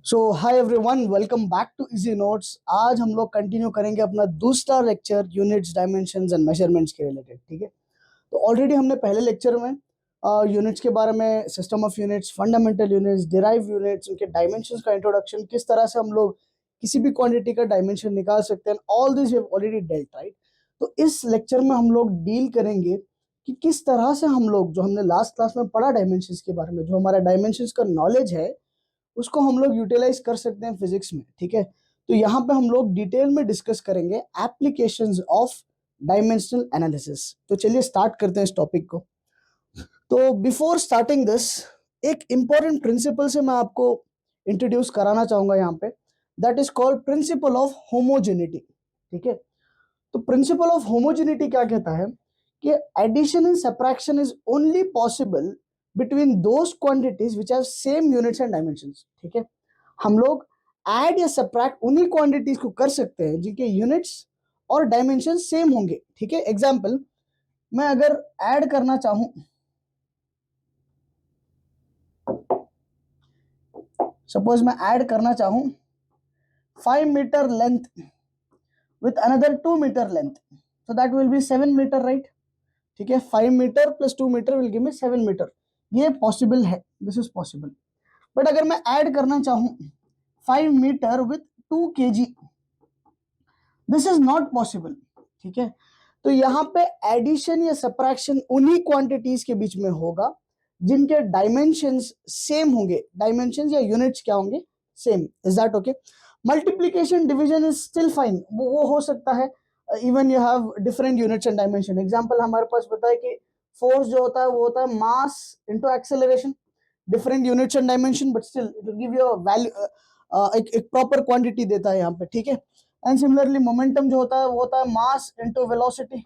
So hi everyone, welcome back to easy notes. आज हम लोग कंटिन्यू करेंगे अपना दूसरा lecture units, dimensions and measurements के रिलेटेड। ठीक है, तो ऑलरेडी हमने पहले लेक्चर में यूनिट्स के बारे में, system of units, fundamental units, derive units, उनके डायमेंशंस का इंट्रोडक्शन, किस तरह से हम लोग किसी भी क्वांटिटी का डायमेंशन निकाल सकते हैं, all this we have already dealt, right. तो इस लेक्चर में हम लोग डील करेंगे कि किस तरह से हम लोग, जो हमने लास्ट क्लास में पढ़ा डायमेंशंस के बारे में, जो हमारा डायमेंशंस का नॉलेज है, उसको हम लोग यूटिलाइज कर सकते हैं फिजिक्स में। ठीक है, तो यहाँ पे हम लोग डिटेल में डिस्कस करेंगे एप्लीकेशंस ऑफ डायमेंशनल एनालिसिस। तो चलिए स्टार्ट करते हैं इस टॉपिक को। तो बिफोर स्टार्टिंग दिस, एक इंपॉर्टेंट प्रिंसिपल से मैं आपको इंट्रोड्यूस कराना चाहूंगा यहाँ पे, that is called principle of homogeneity. ठीक है, तो प्रिंसिपल ऑफ होमोजेनिटी क्या कहता है कि addition and subtraction is only possible between those quantities which have same units and dimensions. ठीक है, हम लोग ऐड या सब्ट्रैक्ट उन्हीं क्वांटिटीज को कर सकते हैं जिनके यूनिट्स और डायमेंशन सेम होंगे। ठीक है, एग्जांपल, मैं अगर ऐड करना चाहूं, सपोज मैं ऐड करना चाहूं 5 metre length with another 2 meter length, so that will be 7 meter, right? ठीक है, 5 metre plus 2 metre will give me 7 metre. ये पॉसिबल है, दिस इज पॉसिबल। बट अगर मैं ऐड करना चाहूं 5 metre with 2 kg, this is not possible. ठीक है, तो यहाँ पे एडिशन या सब्ट्रैक्शन उन्हीं क्वांटिटीज के बीच में होगा जिनके डायमेंशंस सेम होंगे। डायमेंशंस या यूनिट्स क्या होंगे? Same. Is that okay? Multiplication division is still fine, वो हो सकता है। Even you have different units and dimension. Example हमारे पास पता है कि फोर्स जो होता है वो होता है mass into acceleration, different units and dimension, but still it will give you a value, एक प्रॉपर क्वांटिटी देता है यहाँ पे। ठीक है, एंड सिमिलरली मोमेंटम जो होता है वो होता है मास इनटू वेलोसिटी।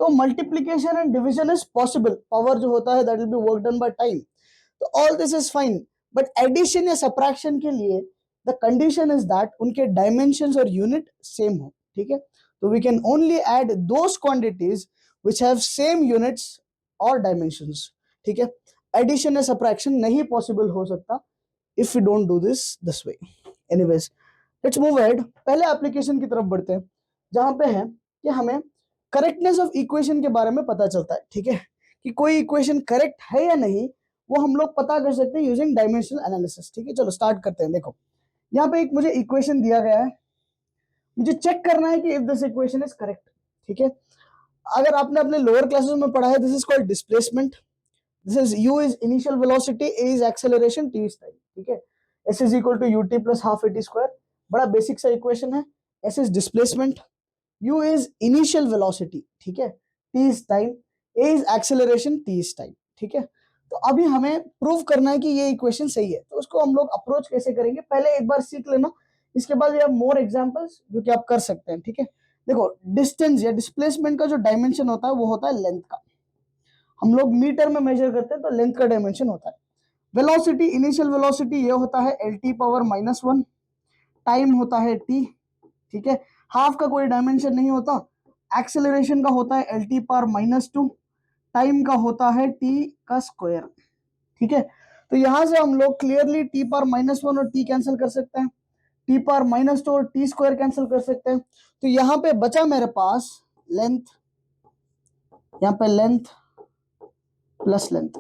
तो multiplication and division is possible, power जो होता है that will be work done by time. तो all this is fine, but addition या सब्ट्रैक्शन के लिए द कंडीशन इज दैट उनके डायमेंशंस और यूनिट सेम हो। ठीक है, तो we can only add those quantities which have same units और डायमेंशंस। ठीक है, एडिशन या सब्ट्रैक्शन नहीं पॉसिबल हो सकता if you don't do this way. Anyways, let's move ahead. पहले एप्लीकेशन की तरफ बढ़ते हैं, जहां पे है कि हमें करेक्टनेस ऑफ इक्वेशन के बारे में पता चलता है। ठीक है, कि कोई इक्वेशन करेक्ट है या नहीं, वो हम लोग पता कर सकते हैं यूजिंग डायमेंशनल एनालिसिस। ठीक है, चलो स्टार्ट करते हैं। देखो, यहाँ पे एक मुझे इक्वेशन दिया गया है, मुझे चेक करना है कि if this equation is correct. ठीक है, अगर आपने अपने लोअर क्लासेस में पढ़ा है, this is called displacement, this is u is initial velocity, a is acceleration, t is time. ठीक है, s is equal to ut plus half at square, बड़ा बेसिक सा इक्वेशन है। s is displacement, u is initial velocity, ठीक है, t is time, a is acceleration, t is time. ठीक है, तो अभी हमें प्रूव करना है कि ये इक्वेशन सही है। तो उसको हम लोग अप्रोच कैसे करेंगे, पहले एक बार सीख लेना, इसके बाद वी हैव मोर एग्जांपल्स जो कि आप कर सकते हैं। ठीक है, देखो, डिस्टेंस या डिस्प्लेसमेंट का जो डायमेंशन होता है वो होता है लेंथ का। हम लोग मीटर में मेजर करते हैं तो लेंथ का डायमेंशन होता है। वेलोसिटी, इनिशियल वेलोसिटी ये होता है lt पावर -1, टाइम होता है t। ठीक है, हाफ का कोई डायमेंशन नहीं होता। एक्सेलरेशन का होता है lt पावर -2, टाइम का होता है t का स्क्वायर। ठीक है, तो यहां से हम लोग क्लियरली t पावर -1 और t कैंसिल कर सकते हैं, t पावर -2 और t स्क्वायर कैंसिल कर सकते हैं। तो यहाँ पे बचा मेरे पास लेंथ, यहाँ पे लेंथ प्लस लेंथ।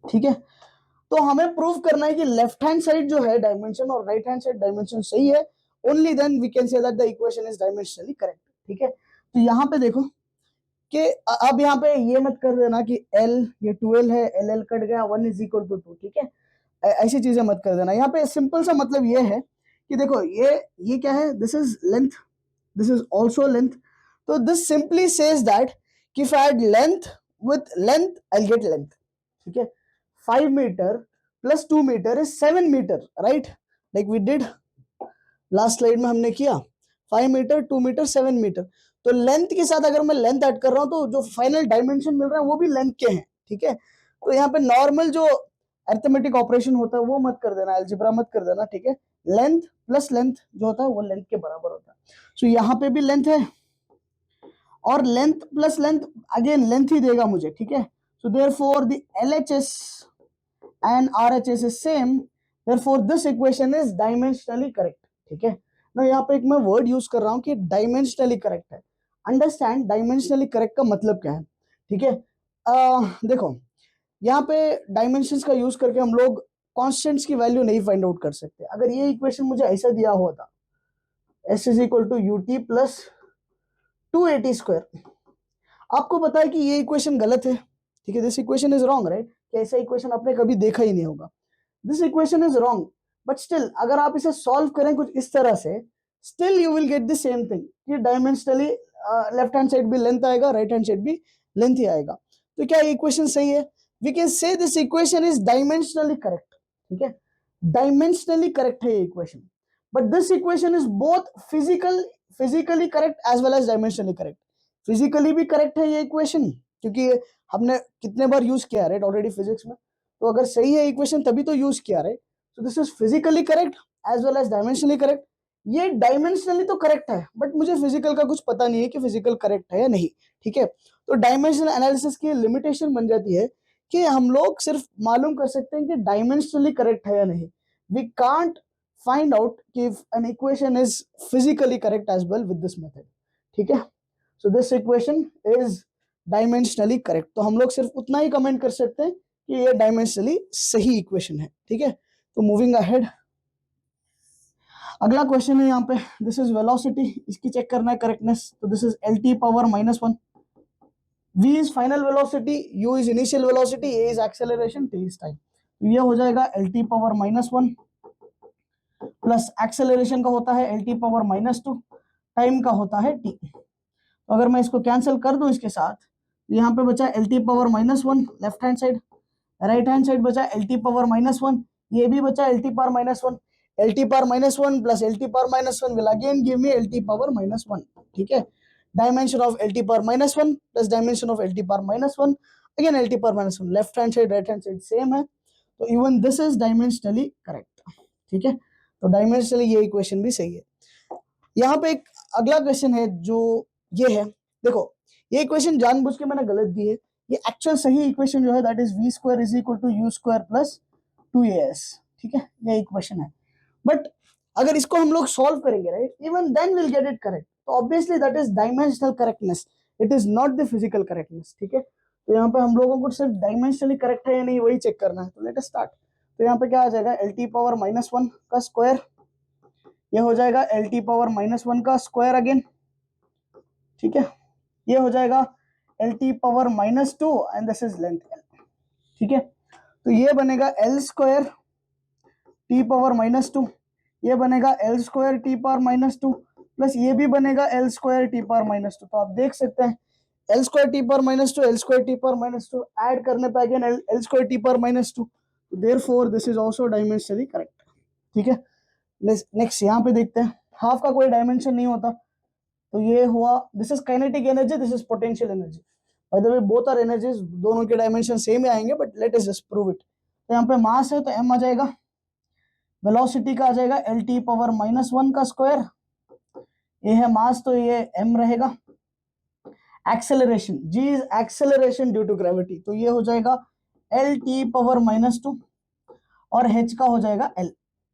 ठीक है, तो हमें प्रूव करना है कि लेफ्ट हैंड साइड जो है डायमेंशन और राइट हैंड साइड डायमेंशन सही है, only then we can say that the equation is dimensionally correct. ठीक है, तो यहाँ पे देखो कि अब यहाँ पे ये मत कर देना कि L ये 12 है, LL कट गया, 1 इज इक्वल टू 2। ठीक है, ऐसी चीजें मत कर देना। यहाँ पे सिंपल सा मतलब ये है कि देखो, ये क्या है, this is length, this is also length. तो दिस सिंपली सेज दैट कि if I add length with length I get length. ठीक है, 5 metre plus 2 metre is 7 metre, right, like we did last slide में हमने किया, 5 metre 2 metre 7 metre. तो length के साथ अगर मैं लेंथ ऐड कर रहा हूं तो जो फाइनल डायमेंशन मिल रहा है वो भी लेंथ के हैं। ठीक है, तो यहाँ पे नॉर्मल जो अरिथमेटिक ऑपरेशन होता है वो मत कर देना, अलजेब्रा मत कर देना। ठीक है, लेंथ प्लस लेंथ जो होता है वो लेंथ के बराबर होता है। सो यहाँ पे भी लेंथ है और length plus length again length ही देगा मुझे। ठीक है, so therefore the LHS and RHS is same, therefore this equation is dimensionally correct. ठीक है ना, यहाँ पे एक मैं वर्ड यूज कर रहा हूँ कि डायमेंशनली करेक्ट है. अंडरस्टैंड डायमेंशनली करेक्ट का मतलब क्या है. ठीक है, देखो यहाँ पे डायमेंशंस का यूज करके हम लोग कॉन्स्टेंट्स की वैल्यू नहीं फाइंड आउट कर सकते. अगर ये इक्वेशन मुझे ऐसा दिया हुआ था, s is equal to U T plus 280 square, आपको पता है कि ये इक्वेशन गलत है. ठीक है, this equation is wrong, right. ऐसा इक्वेशन आपने कभी देखा ही नहीं होगा. This equation is wrong, but still अगर आप इसे सॉल्व करें कुछ इस तरह से, still you will get the same thing कि डायमेंशनली लेफ्ट हैंड साइड भी लेंथ आएगा, राइट हैंड साइड भी लेंथ ही आएगा. तो क्या ये इक्वेशन सही है? We can say this equation is dimensionally correct. ठीक है, डायमेंशनली करेक्ट है ये equation, but this equation is both physically correct as well as dimensionally correct. Physically भी करेक्ट है ये इक्वेशन, क्योंकि हमने कितने बार यूज किया, राइट, ऑलरेडी फिजिक्स में. तो अगर सही है इक्वेशन तभी तो यूज किया, right. So this is physically correct as well as dimensionally correct. ये डायमेंशनली तो करेक्ट है, बट मुझे फिजिकल का कुछ पता नहीं है कि फिजिकल करेक्ट है या नहीं. ठीक है, तो डायमेंशनल एनालिसिस की लिमिटेशन बन जाती है कि हम लोग सिर्फ मालूम कर सकते हैं कि डायमेंशनली करेक्ट है या नहीं. वी कांट फाइंड आउट कि an equation is physically correct as well with this method. ठीक है, so this equation is dimensionally correct. तो हम लोग सिर्फ उतना ही कमेंट कर सकते हैं कि ये डायमेंशनली सही इक्वेशन है. ठीक है, तो मूविंग अहेड, अगला क्वेश्चन है यहाँ पे. दिस इज वेलोसिटी, इसकी चेक करना है करेक्टनेस. तो this is l T power -1. v is final velocity, u is initial velocity, a is acceleration, t is time. तो ये हो जाएगा L T power -1 plus acceleration का होता है एल टी पावर -2, टाइम का होता है t. तो अगर मैं इसको कैंसिल कर दूं इसके साथ, तो यहाँ पे बचा L T power -1 left hand side, right hand side बचा एल टी पावर -1, ये भी बचा L T power -1. L T power -1 plus L T power -1 will again give me L T power -1. ठीक है, dimension of L T power -1 plus dimension of L T power -1, again L T power -1. Left hand side right hand side same है, तो even this is dimensionally correct. ठीक है, तो dimensionally ये equation भी सही है. यहाँ पे एक अगला क्वेश्चन है जो ये है. देखो ये इक्वेशन जानबूझ के मैंने गलत दी है. ये एक्चुअल सही इक्वेशन जो है that is v square is equal to u square plus 2as. ठीक है, ये इक्वेशन है, बट अगर इसको हम लोग सॉल्व करेंगे, right, even then will get it correct. तो obviously that is dimensional correctness, it is not the physical correctness. ठीक है, तो यहाँ पे हम लोगों को सिर्फ डायमेंशनली करेक्ट है या नहीं वही चेक करना है. तो लेट अस स्टार्ट. तो यहाँ पे क्या आ जाएगा, एल टी पावर -1 का स्क्वायर, ये हो जाएगा एल टी पावर -1 का स्क्वायर अगेन. ठीक है, ये हो जाएगा L T power -2 and this is length L. ठीक है, तो ये बनेगा एल स्क्वायर टी पावर -2, ये बनेगा L square T power -2 plus ये भी बनेगा एल स्क्वायर टी पावर -2. तो आप देख सकते हैं L square T power -2 L square T power -2 add करने पे again L square T power -2. Therefore this is also dimensionally correct. ठीक है, नेक्स्ट यहाँ पे देखते हैं. हाफ का कोई डायमेंशन नहीं होता, तो ये हुआ. This is kinetic energy, this is potential energy. By the way both are energies, दोनों के डायमेंशन सेम ही आएंगे, but let us just prove it. तो यहाँ पे मास है तो m आ जाएगा, वेलोसिटी का आ जाएगा एल टी पावर -1 का स्क्वायर, ये है मास तो ये m रहेगा. Acceleration, g is acceleration due to gravity, तो ये हो जाएगा एल टी पावर -2 और h का हो जाएगा l.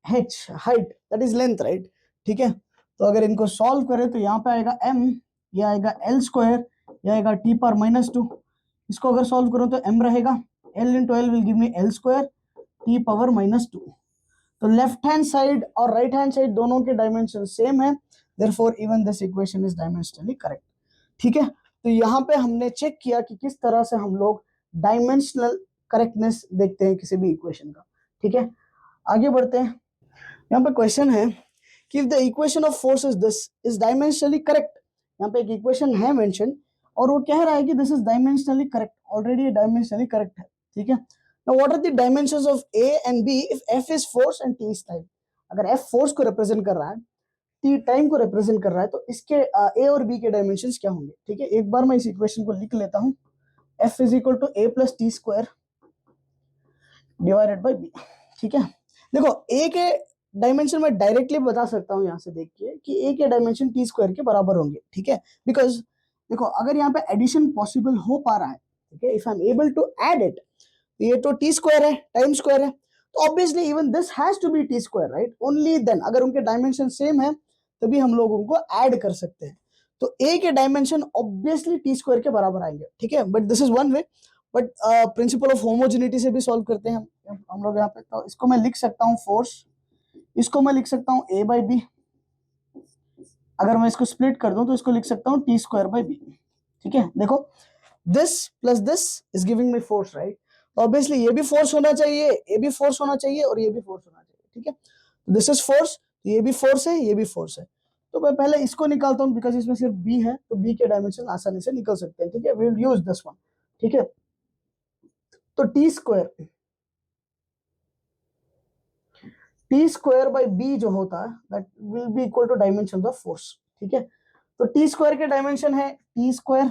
h height that is length, right. ठीक है, तो अगर इनको सॉल्व करें तो यहाँ पे आएगा m, ये आएगा एल स्क्वायर, ये आएगा टी पावर -2. इसको अगर सॉल्व करो तो m रहेगा, l into L will give me L square T power -2. तो लेफ्ट हैंड साइड और राइट हैंड साइड दोनों के डायमेंशन सेम है, therefore even this equation is dimensionally correct. ठीक है, तो यहाँ पे हमने चेक किया कि किस तरह से हम लोग डायमेंशनल करेक्टनेस देखते हैं किसी भी इक्वेशन का. ठीक है, आगे बढ़ते हैं. यहाँ पे क्वेश्चन है कि if the equation of force is this is dimensionally correct. यहाँ पे एक इक्वेशन है मेंशन और वो कह रहा है कि this is dimensionally correct. Already ये डायमेंशनली करेक्ट है. ठीक है, now what are the dimensions of A and B if F is force and T is time. अगर एफ फोर्स को रिप्रेजेंट कर रहा है, टी टाइम को रिप्रेजेंट कर रहा है, तो इसके ए और बी के डायमेंशंस क्या होंगे. ठीक है, एक बार मैं इस इक्वेशन को लिख लेता हूं. F is equal to A plus T square divided by B. ठीक है, देखो ए के डायमेंशन में डायरेक्टली बता सकता हूँ यहाँ से देख के कि ए के डायमेंशन टी स्क्वायर के बराबर होंगे. ठीक है, बिकॉज देखो अगर यहाँ पे एडिशन पॉसिबल हो पा रहा है, ठीक है, if I am able to add it, ये तो टी स्क्वायर है, टाइम स्क्वायर है, तो obviously even this has to be T square, right? Only then अगर उनके डायमेंशन सेम है तभी हम लोग उनको ऐड कर सकते हैं। तो ए के डायमेंशन ऑब्वियसली टी स्क्वायर के बराबर आएंगे, ठीक है? But this is one way, but principle of homogeneity से भी सॉल्व करते हैं हम लोग यहाँ पे। तो इसको मैं लिख सकता हूँ फोर्स, इसको मैं लिख सकता हूँ ए बाई बी। अगर मैं इसको स्प्लिट कर दूं तो इसको लिख सकता हूँ टी स्क्वायर बाई बी, ठीक है? देखो this plus this is giving me force, right? Obviously ये भी फोर्स होना चाहिए, ये भी फोर्स होना चाहिए और ये भी फोर्स होना चाहिए, ठीक है? दिस इज फोर्स, ये भी फोर्स है, ये भी फोर्स है। तो मैं पहले इसको निकालता हूँ बिकॉज इसमें सिर्फ बी है, तो बी के डायमेंशन आसानी से निकल सकते हैं, ठीक है? We will use this one, ठीक है? तो टी स्क्वायर बाई बी जो होता है that will be equal to dimension of force, ठीक है? तो टी स्क्वायर के डायमेंशन है टी स्क्वायर,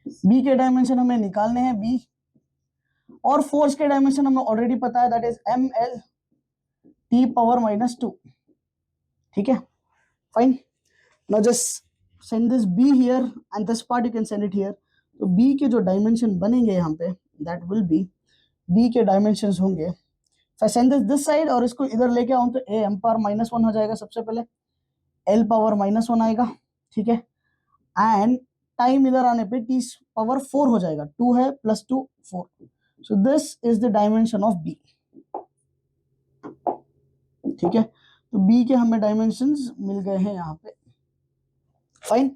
बी के डायमेंशन हमें निकालने हैं बी, और फोर्स के डायमेंशन हमें ऑलरेडी पता है that is M L T power minus 2, ठीक है? Fine, now just send this B here and this part you can send it here. तो बी के जो डायमेंशन बनेंगे यहाँ पे दैट विल बी, बी के डायमेंशंस होंगे, सेंड दिस साइड और इसको इधर लेके आऊं तो ए एम पावर माइनस 1 हो जाएगा, सबसे पहले एल पावर माइनस 1 आएगा, ठीक है? एंड टाइम इधर आने पे टी पावर 4 हो जाएगा, 2 है plus 2 4। So this is the dimension of B, ठीक है? तो बी के हमें डायमेंशंस मिल गए हैं यहाँ पे। Fine,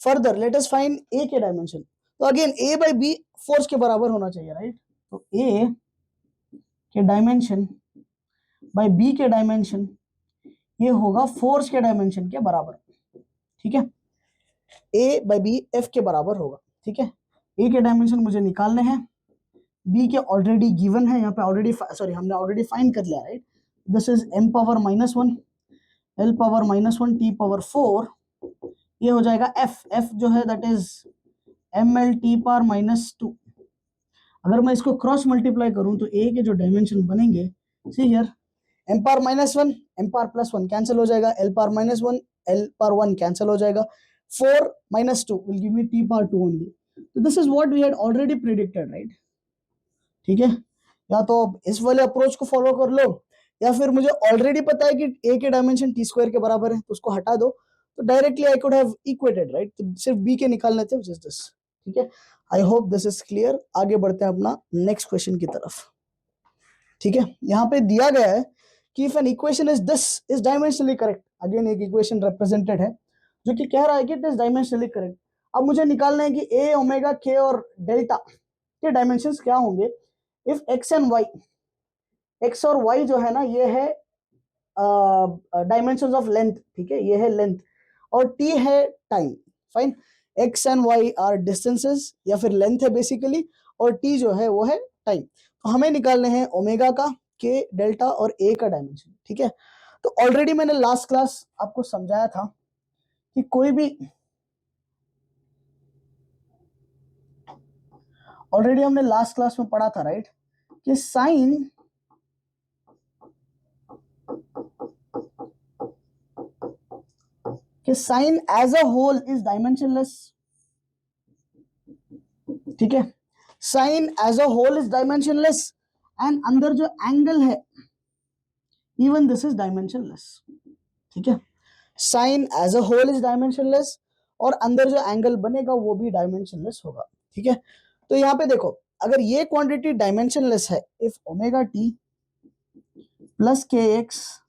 further let us find A के डायमेंशन। तो again A by B force के बराबर होना चाहिए, राइट? तो ए के डायमेंशन बाई बी के डायमेंशन ये होगा फोर्स के डायमेंशन के बराबर, ठीक है? ए बाई बी एफ के बराबर होगा, ठीक है? ए के डायमेंशन मुझे निकालने हैं, बी के ऑलरेडी गिवन है यहाँ पे, ऑलरेडी सॉरी हमने ऑलरेडी फाइंड कर लिया, right? This is M power minus 1 L power minus 1 T power 4, ये हो जाएगा एफ, एफ जो है that is M L T power minus 2। अगर मैं इसको क्रॉस मल्टीप्लाई करूं तो ए के जो डायमेंशन बनेंगे, see here M power minus 1 M power plus 1 cancel हो जाएगा, L power minus 1 L power 1 cancel हो जाएगा, 4 minus 2 will give me t power 2 only. So this is what we had already predicted, right? ठीक है? या तो इस वाले अप्रोच को फॉलो कर लो, या फिर मुझे ऑलरेडी पता है कि a के डायमेंशन टी स्क्वायर के बराबर है तो उसको हटा दो, तो directly I could have equated, right? तो सिर्फ b के निकालने थे, व्हिच इज दिस, ठीक है? I hope this is clear. आगे बढ़ते हैं अपना नेक्स्ट क्वेश्चन की तरफ, ठीक है? यहाँ पे दिया गया है कि if N equation is this is dimensionally correct, again एक इक्वेशन रिप्रेजेंटेड है जो कि कह रहा है कि इट इज डायमेंशनली करेक्ट। अब मुझे निकालना है कि ए ओमेगा के और डेल्टा के डायमेंशंस क्या होंगे if X and Y, X और वाई जो है ना ये है डायमेंशंस ऑफ लेंथ, ठीक है? ये है लेंथ और टी है time. Fine, X and Y are distances या फिर लेंथ है बेसिकली, और टी जो है वो है टाइम। तो हमें निकालने हैं ओमेगा का, के, डेल्टा और ए का डायमेंशन, ठीक है? तो ऑलरेडी मैंने लास्ट क्लास आपको समझाया था कि कोई भी, ऑलरेडी हमने लास्ट क्लास में पढ़ा था, राइट, कि sine as a whole is dimensionless, ठीक है? Sine as a whole is dimensionless and अंदर जो एंगल है इवन दिस इज डायमेंशनलेस, ठीक है? Sine as a whole is dimensionless और अंदर जो एंगल बनेगा वो भी डायमेंशनलेस होगा, ठीक है? तो यहाँ पे देखो, अगर ये क्वांटिटी डायमेंशनलेस है, इफ ओमेगा टी प्लस के x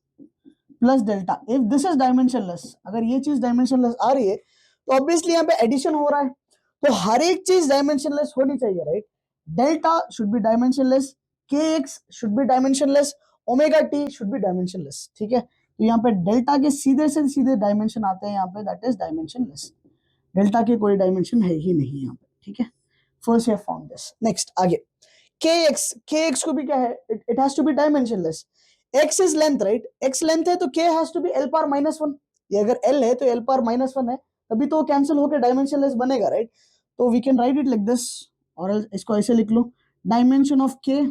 plus delta, if this is dimensionless, अगर ये चीज डायमेंशनलेस आ रही है तो ऑब्वियसली यहाँ पे एडिशन हो रहा है, तो हर एक चीज डायमेंशनलेस होनी चाहिए, right? Delta should be dimensionless, K x should be dimensionless, omega t should be dimensionless, ठीक है? तो यहाँ पे डेल्टा के सीधे से सीधे डायमेंशन आते हैं यहाँ पे, दैट इज डायमेंशनलेस। डेल्टा के कोई डायमेंशन है ही नहीं यहाँ पे, ठीक है? First have found this. Next आगे के एक्स को भी क्या है, it has to be dimensionless. X is length, right? X length है तो K has to be L power minus 1, ये अगर एल है तो एल पावर माइनस 1 है, तभी तो कैंसिल होकर डायमेंशनलेस बनेगा, राइट? तो we can write it like this, और इसको ऐसे लिख लो, dimension of K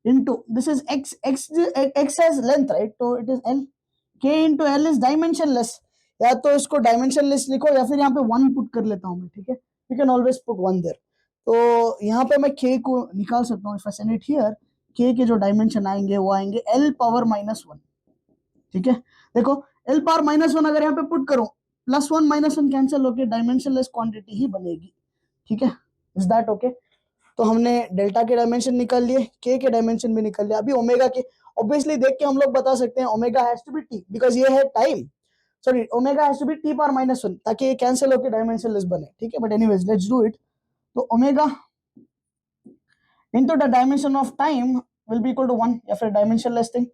into this is x has length, right? तो it is l, k into l is dimensionless, या तो इसको dimensionless लिखो या फिर यहाँ पे 1 पुट कर लेता हूँ मैं, ठीक है? you can always put 1 there। तो यहाँ पे मैं k को निकाल सकता हूँ, if I send it here, k के जो डायमेंशन आएंगे वो आएंगे l पावर -1, ठीक है। देखो l पावर -1 अगर यहाँ पे पुट करूं, +1 -1 कैंसिल होकर डायमेंशनलेस क्वांटिटी ही बनेगी, ठीक है। Is that okay? तो हमने डेल्टा के डायमेंशन निकाल लिए, के के डायमेंशन भी निकाल लिया। अभी ओमेगा के ऑब्वियसली देख के हम लोग बता सकते हैं omega has to be T, because ये है time, sorry omega has to be T power -1 ताकि ये कैंसिल होकर डायमेंशनलेस बने, ठीक है। But anyways let's do it. तो omega into the dimension of time will be equal to 1 या फिर dimensionless thing.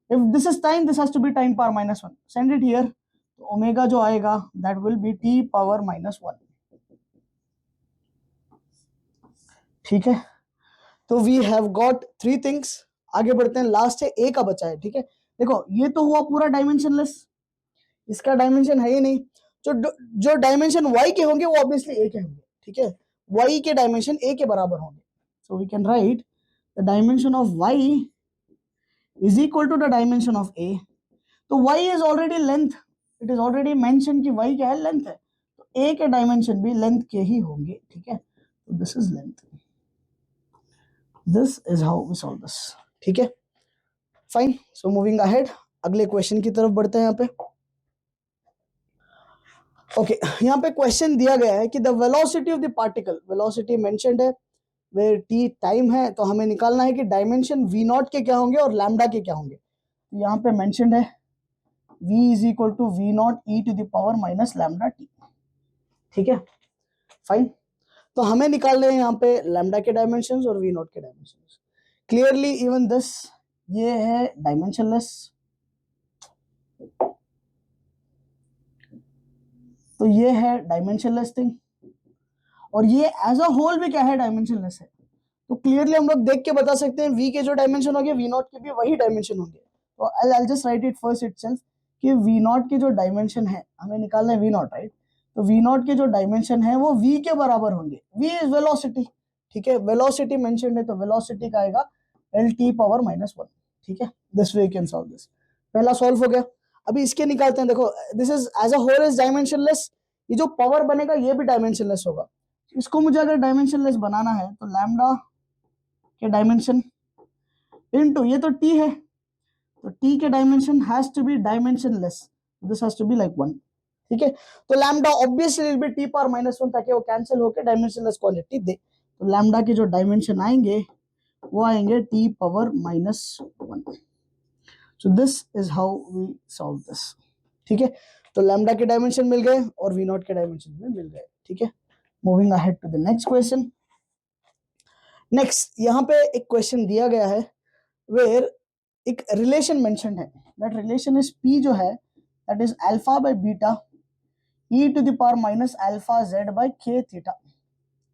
If this is time, this has to be time power -1. Send it here. तो omega जो आएगा that will be t power -1, ठीक है। तो we have got 3 things. आगे बढ़ते हैं, लास्ट है a का बचा है, ठीक है। देखो ये तो हुआ पूरा डायमेंशनलेस, इसका डायमेंशन है ही नहीं। जो डायमेंशन y के होंगे वो ऑब्वियसली a के होंगे, ठीक है। y के डायमेंशन a के बराबर होंगे। So we can write the dimension of y is equal to the dimension of a. तो y is already length, it is already mentioned कि y क्या है, लेंथ है। तो a के डायमेंशन भी लेंथ के ही होंगे, ठीक है। तो this is length. This is how we solve this, ठीक है। फाइन, सो मूविंग अहेड, अगले क्वेश्चन की तरफ बढ़ते हैं। यहाँ पे ओके, यहाँ पे क्वेश्चन दिया गया है कि the velocity of the particle, velocity mentioned है, वेयर t टाइम है, तो हमें निकालना है कि डायमेंशन v नॉट के क्या होंगे और लैम्डा के क्या होंगे। तो यहाँ पे मेंशन्ड है v is equal to v naught e to the power minus lambda t, ठीक है। फाइन, तो हमें निकालने हैं यहाँ पे लैम्डा के डायमेंशंस और v नॉट के डायमेंशंस। क्लियरली इवन दिस, ये है डायमेंशनलेस, तो ये है डायमेंशनलेस थिंग, और ये एज अ होल भी क्या है, डायमेंशनलेस है। तो क्लियरली हम लोग देख के बता सकते हैं v के जो डायमेंशन होंगे v नॉट के भी वही डायमेंशन होंगे। तो I'll just write it first itself कि v नॉट के जो डायमेंशन है, हमें निकालना है v नॉट, राइट। तो v नॉट के जो डायमेंशन है वो v के बराबर होंगे, v इज वेलोसिटी, ठीक है। वेलोसिटी मेंशन्ड है तो वेलोसिटी का आएगा l t पावर -1, ठीक है। This way you can solve this. पहला सॉल्व हो गया। अभी इसके निकालते हैं। देखो this is as a whole is dimensionless, ये जो पावर बनेगा ये भी डायमेंशनलेस होगा। इसको मुझे अगर डायमेंशनलेस बनाना है तो लैम्डा के डायमेंशन इनटू, ये तो t है तो t के dimension has to be dimensionless, this has to be like 1, ठीक है। तो lambda obviously will be t power -1 ताकि वो कैंसिल होकर डायमेंशनलेस क्वांटिटी दे। तो लैम्डा के जो डायमेंशन आएंगे वो आएंगे t power -1। So this is how we solve this, ठीक है। तो लैम्डा के डायमेंशन मिल गए और v नॉट के डायमेंशन भी मिल गए, ठीक है। Moving ahead to the next question. Next यहाँ पे एक क्वेश्चन दिया गया है वेयर एक रिलेशन मेंशन्ड है, दैट रिलेशन इज p जो है that is alpha by beta e to the power minus alpha z by k theta,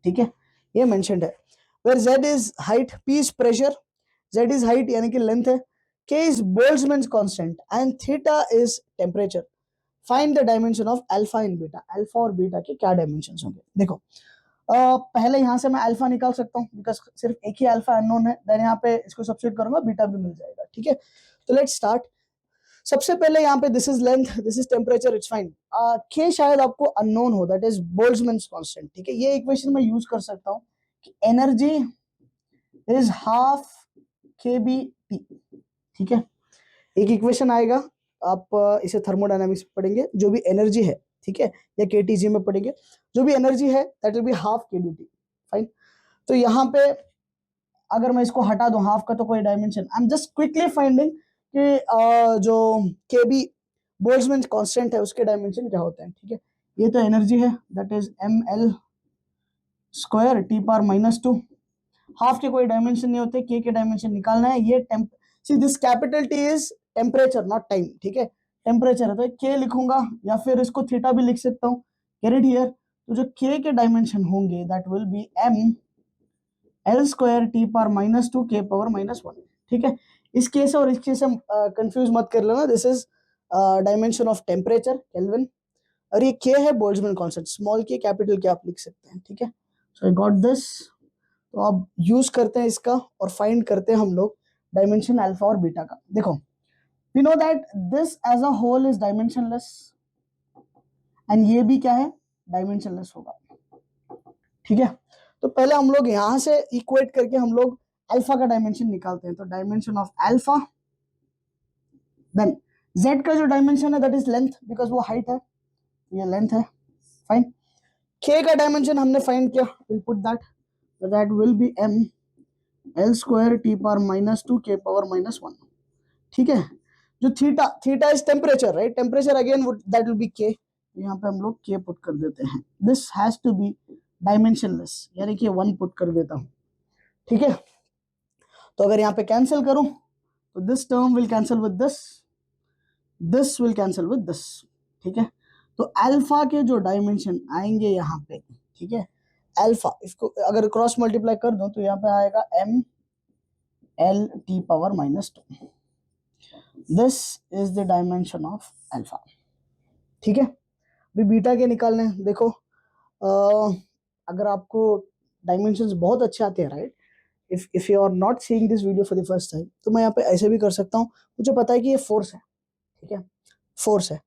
ठीक है। ये मेंशन्ड है where z is height, p is pressure, z is height यानी कि length है, k is Boltzmann constant and theta is temperature. Find the dimension of alpha and beta, alpha और beta के क्या डायमेंशंस होंगे। देखो पहले यहाँ से मैं अल्फा निकाल सकता हूँ बिकॉज सिर्फ एक ही अल्फा अननोन है, देन यहाँ पे इसको सब्स्टिट्यूट करूंगा बीटा भी मिल जाएगा, ठीक है। तो लेट्स स्टार्ट। सबसे पहले यहाँ पे this is length, this is temperature, it's fine. के शायद आपको अननोन हो, दैट इज बोल्ट्जमैन कांस्टेंट, ठीक है। ये इक्वेशन मैं यूज कर सकता हूँ कि एनर्जी इज हाफ के बी टी, ठीक है। एक इक्वेशन आएगा, आप इसे थर्मोडायनामिक्स में पढ़ेंगे, जो भी एनर्जी है, ठीक है, या केटीजी में पढ़ेंगे, जो भी एनर्जी है that will be half KBT, fine. तो यहाँ पे अगर मैं इसको हटा दूं हाफ का तो कोई dimension, I am just quickly finding कि जो केबी बोल्ट्जमैन कांस्टेंट है उसके डायमेंशन क्या होते हैं, ठीक है। ये तो एनर्जी है that is ml square t power -2, half के कोई डायमेंशन नहीं होते, के के डायमेंशन निकालना है। ये see this capital T is temperature not time, ठीक है। टेम्परेचर है तो के लिखूंगा या फिर इसको थीटा भी लिख सकता हूँ, कैट इट हियर। तो जो के के डायमेंशन होंगे that will be m l square t power -2 k power -1, ठीक है। इस केस और इस केस से कंफ्यूज मत कर लेना, this is dimension of temperature kelvin, और ये के है बोल्ट्जमैन कांस्टेंट, स्मॉल के कैपिटल के आप लिख सकते हैं, ठीक है। सो आई गॉट दिस। तो अब यूज करते हैं इसका और फाइंड करते हैं हम लोग डायमेंशन अल्फा और बीटा का। देखो we know that this as a whole is dimensionless and ये भी क्या है, डायमेंशनलेस होगा, ठीक है। तो पहले हम लोग यहां से इक्वेट करके हम लोग अल्फा का डायमेंशन निकालते हैं। तो dimension of alpha, then z का जो डायमेंशन है दैट इज लेंथ, बिकॉज वो हाइट है, ये लेंथ है, फाइन। k का डायमेंशन हमने फाइंड किया, will put that will be m l square t power -2 k power -1, ठीक है। जो थीटा is temperature, right, temperature again that will be k, यहाँ पे हम लोग k पुट कर देते हैं। This has to be dimensionless, यानी कि 1 पुट कर देता हूं, ठीक है। तो अगर यहाँ पे कैंसिल करूं तो this term will cancel with this will cancel with this, ठीक है। तो अल्फा के जो डायमेंशन आएंगे यहाँ पे, ठीक है, अल्फा, इसको अगर क्रॉस मल्टीप्लाई कर दूं तो यहाँ पे आएगा m l t power -2, this is the dimension of alpha, ठीक है। अभी बीटा के निकालने हैं। देखो अगर आपको डायमेंशंस बहुत अच्छे आते हैं, right, if you are not seeing this video for the first time, तो मैं यहाँ पे ऐसे भी कर सकता हूँ। मुझे पता है कि ये फोर्स है, ठीक है, फोर्स है,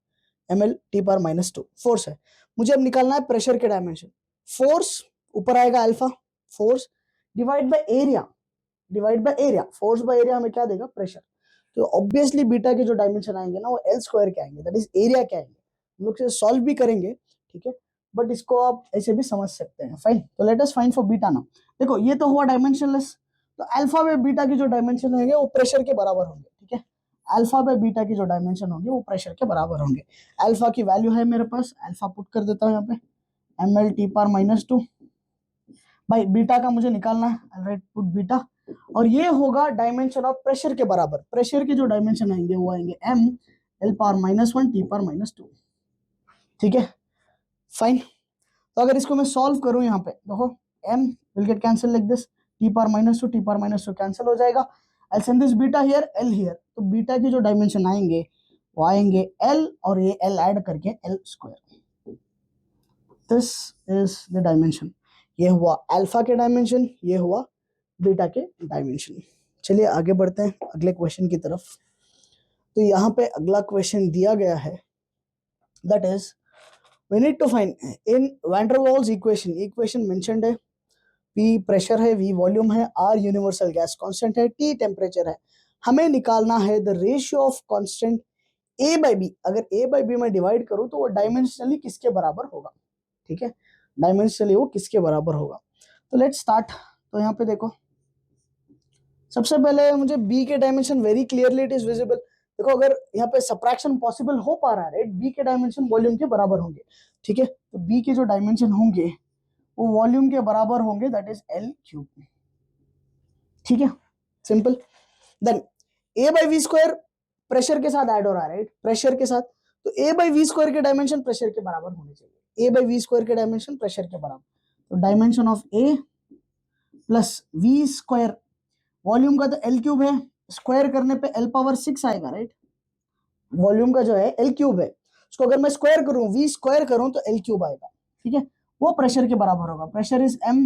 ml t पावर -2 फोर्स है। मुझे अब निकालना है प्रेशर के डायमेंशन। फोर्स ऊपर आएगा alpha, force divide by area, force by area हमें क्या देगा, प्रेशर। तो ऑब्वियसली बीटा के जो डायमेंशन आएंगे ना वो एल स्क्वायर के आएंगे, दैट इज एरिया के आएंगे। हम लोग से सॉल्व भी करेंगे, ठीक है, बट इसको आप ऐसे भी समझ सकते हैं, फाइन। तो late us find for beta now. देखो ये तो हुआ डायमेंशनलेस, तो अल्फा में बीटा की जो डायमेंशन होंगे वो प्रेशर के बराबर होंगे, ठीक है। अल्फा पे बीटा की जो डायमेंशन होंगे वो प्रेशर के बराबर होंगे। अल्फा की वैल्यू है मेरे पास, अल्फा पुट कर देता हूँ यहाँ पे, ml t पावर -2, भाई बीटा का मुझे निकालना है, राइट, पुट बीटा, और ये होगा डायमेंशन ऑफ प्रेशर के बराबर। प्रेशर के जो डायमेंशन आएंगे वो आएंगे m l power -1 t power -2, ठीक है, फाइन। तो अगर इसको मैं सॉल्व करूं यहाँ पे, देखो m will get cancel like this, t power -2 t power -2 cancel हो जाएगा। I send this beta here, l here, तो बीटा के जो डायमेंशन आएंगे वो आएंगे l, और ये l ऐड करके l square. This is the dimension. ये हुआ अल्फा के डायमेंशन, ये हुआ बीटा के डायमेंशन। चलिए आगे बढ़ते हैं अगले क्वेश्चन की तरफ। तो यहाँ पे अगला क्वेश्चन दिया गया है, that is we need to find in van der Waals equation mentioned है, P प्रेशर है, V वॉल्यूम है, R यूनिवर्सल गैस कांस्टेंट है, T टेम्परेचर है। हमें निकालना है the ratio of constant A by B। अगर A बाई B में डिवाइड करूं तो वो डायमेंशनली किसके बराबर होगा, ठीक है, डायमेंशनली वो किसके बराबर होगा। तो लेट्स स्टार्ट। तो यहाँ पे देखो, सबसे पहले मुझे बी के dimension very clearly it is visible. देखो अगर यहाँ पे सबट्रैक्शन पॉसिबल हो पा रहा है, राइट, बी के डायमेंशन वॉल्यूम के बराबर होंगे, ठीक है। तो बी के जो डायमेंशन होंगे वो वॉल्यूम के बराबर होंगे, दैट इज L3, ठीक है, simple. Then A by V square pressure के साथ ऐड हो रहा है, राइट, प्रेशर के साथ, तो ए बाई वी स्क्वायर के डायमेंशन प्रेशर के बराबर होने चाहिए। ए बाई वी स्क्वायर के डायमेंशन प्रेशर के बराबर, तो dimension of A plus V square, volume का तो L3 है, स्क्वायर करने पे L पावर 6 आएगा, राइट, वॉल्यूम का जो है L3 है, उसको अगर मैं स्क्वायर करूं, V स्क्वायर करूं तो L3 आएगा, ठीक है। वो प्रेशर के बराबर होगा, pressure is m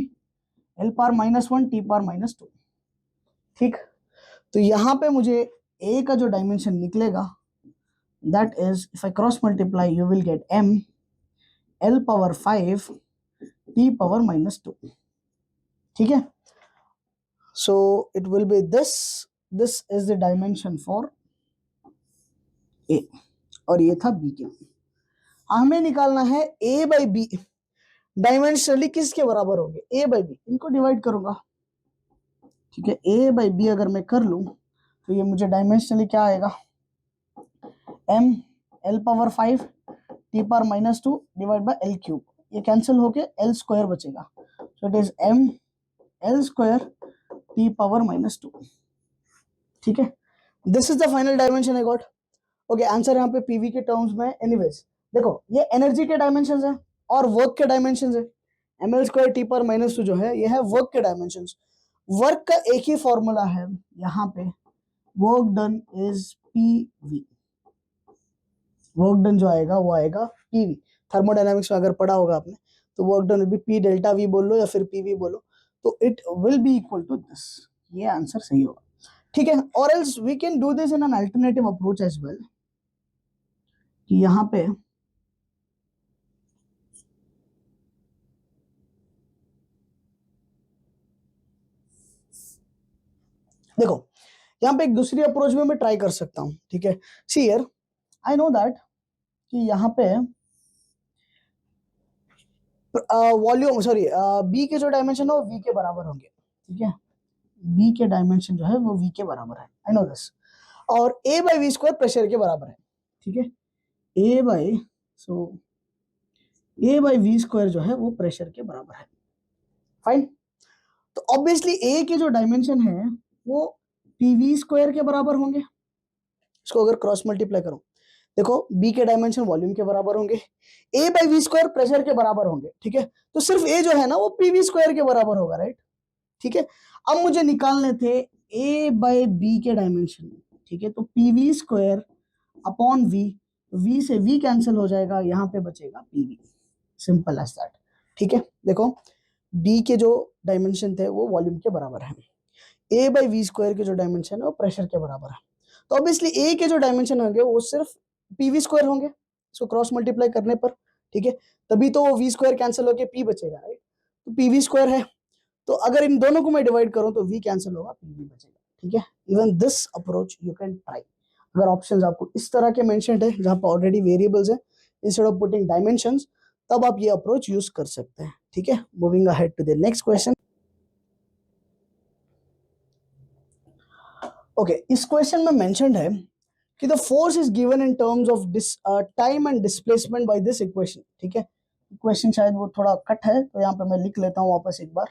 L power -1 T power -2, ठीक। तो यहां पे मुझे A का जो डायमेंशन निकलेगा that is, if I cross multiply you will gate m L power 5 T power -2, ठीक है। So it will be this is the dimension for A, और ये था B के। हमें निकालना है A बाई बी डायमेंशनली किसके बराबर होंगे, A बाई बी, इनको डिवाइड करूंगा, ठीक है। A बाई बी अगर मैं कर लूं तो ये मुझे डायमेंशनली क्या आएगा, m L power 5 T power -2 divide by L3, ये कैंसिल होके L स्क्वायर बचेगा, so it is m L square T power -2, ठीक है। This is the final dimension I got. Okay, answer यहाँ पे पीवी के टर्म्स में। एनीवेज देखो ये एनर्जी के डायमेंशंस है और वर्क के डायमेंशंस है। ml स्क्वायर टी पर -2 जो है ये है वर्क के डायमेंशंस। वर्क का एक ही फॉर्मूला है यहाँ पे, work done is PV, work done जो आएगा वो आएगा पीवी। थर्मोडायनामिक्स में अगर पढ़ा होगा आपने तो work done will be P delta V बोल लो या फिर पीवी बोलो, तो it will be equal to this. ये आंसर सही होगा, ठीक है। और else we can do this in an alternative approach as well, कि यहाँ पे देखो यहाँ पे एक दूसरी अप्रोच में मैं ट्राई कर सकता हूँ, ठीक है। See here, I know that कि यहाँ पे वॉल्यूम सॉरी बी के जो डायमेंशन है वो वी के बराबर होंगे, ठीक है। बी के डायमेंशन जो है वो वी के बराबर है, आई नो दिस। और A by V square pressure के बराबर है, ठीक है। A by A by V square जो है वो प्रेशर के बराबर है, फाइन। तो ऑब्वियसली ए के जो डायमेंशन है वो पीवी स्क्वायर के बराबर होंगे। इसको अगर क्रॉस मल्टीप्लाई करो, देखो बी के डायमेंशन वॉल्यूम के बराबर होंगे, ए बाई वी स्क्वायर प्रेशर के बराबर होंगे, ठीक है। तो सिर्फ ए जो है ना वो पीवी स्क्वायर के बराबर होगा, राइट, ठीक है। अब मुझे निकालने थे ए बाई बी के डायमेंशन, ठीक है। तो PV square upon V, V से वी कैंसिल हो जाएगा, यहाँ पे बचेगा पीवी, सिंपल एज दैट, ठीक है। देखो बी के जो डायमेंशन थे वो वॉल्यूम के बराबर है, ए बाई वी स्क्वायर के जो डायमेंशन है वो प्रेशर के बराबर है। तो ऑब्वियसली ए के जो डायमेंशन होंगे वो सिर्फ पीवी स्क्वायर होंगे, इसको क्रॉस मल्टीप्लाई करने पर, ठीक है। तभी तो वो वी स्क्वायर कैंसिल होके पी बचेगा, राइट। तो पीवी स्क्वायर है, तो अगर इन दोनों को मैं डिवाइड करूं तो वी कैंसिल होगा, पीवी बचेगा, ठीक है। Even this approach you can try. अगर ऑप्शंस आपको इस तरह के मेंशन्ड है जहां पर ऑलरेडी वेरिएबल्स है, इंस्टेड ऑफ पुटिंग डायमेंशंस, तब आप ये अप्रोच यूज कर सकते हैं, ठीक है। Moving ahead to the next question. Okay, इस क्वेश्चन में मेंशन्ड है कि the force is given in terms of time and displacement by this equation, ठीक है। इक्वेशन शायद वो थोड़ा कट है, तो यहाँ पे मैं लिख लेता हूँ वापस एक बार।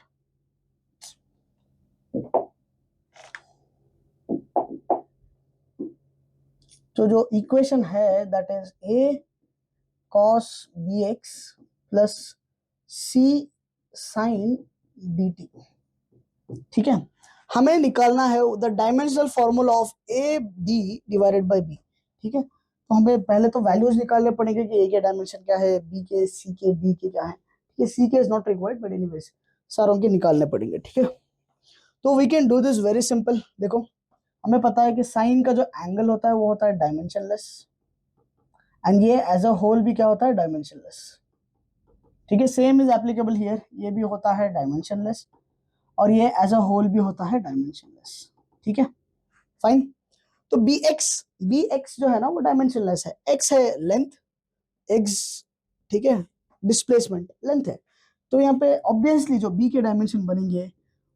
तो जो इक्वेशन है that is a cos b x plus c sine d t, ठीक है। हमें निकालना है the dimensional formula of a d divided by b, ठीक है। तो हमें पहले तो वैल्यूज निकालने पड़ेंगे कि ए के डायमेंशन क्या है, बी के, सी के, डी के क्या है, ठीक है। C K is not required but anyways सारों के निकालने पड़ेंगे, ठीक है। तो we can do this very simple. देखो हमें पता है कि साइन का जो एंगल होता है वो होता है डायमेंशनलेस, एंड ये एज अ होल भी क्या होता है, डायमेंशनलेस, ठीक है। सेम इज एप्लीकेबल हियर, ये भी होता है डायमेंशनलेस और ये एज अ होल भी होता है डायमेंशनलेस, ठीक है, फाइन। तो बी एक्स जो है ना वो डायमेंशनलेस है, एक्स है लेंथ, एक्स, ठीक है, डिस्प्लेसमेंट लेंथ है। तो यहाँ पे ऑब्वियसली जो बी के डायमेंशन बनेंगे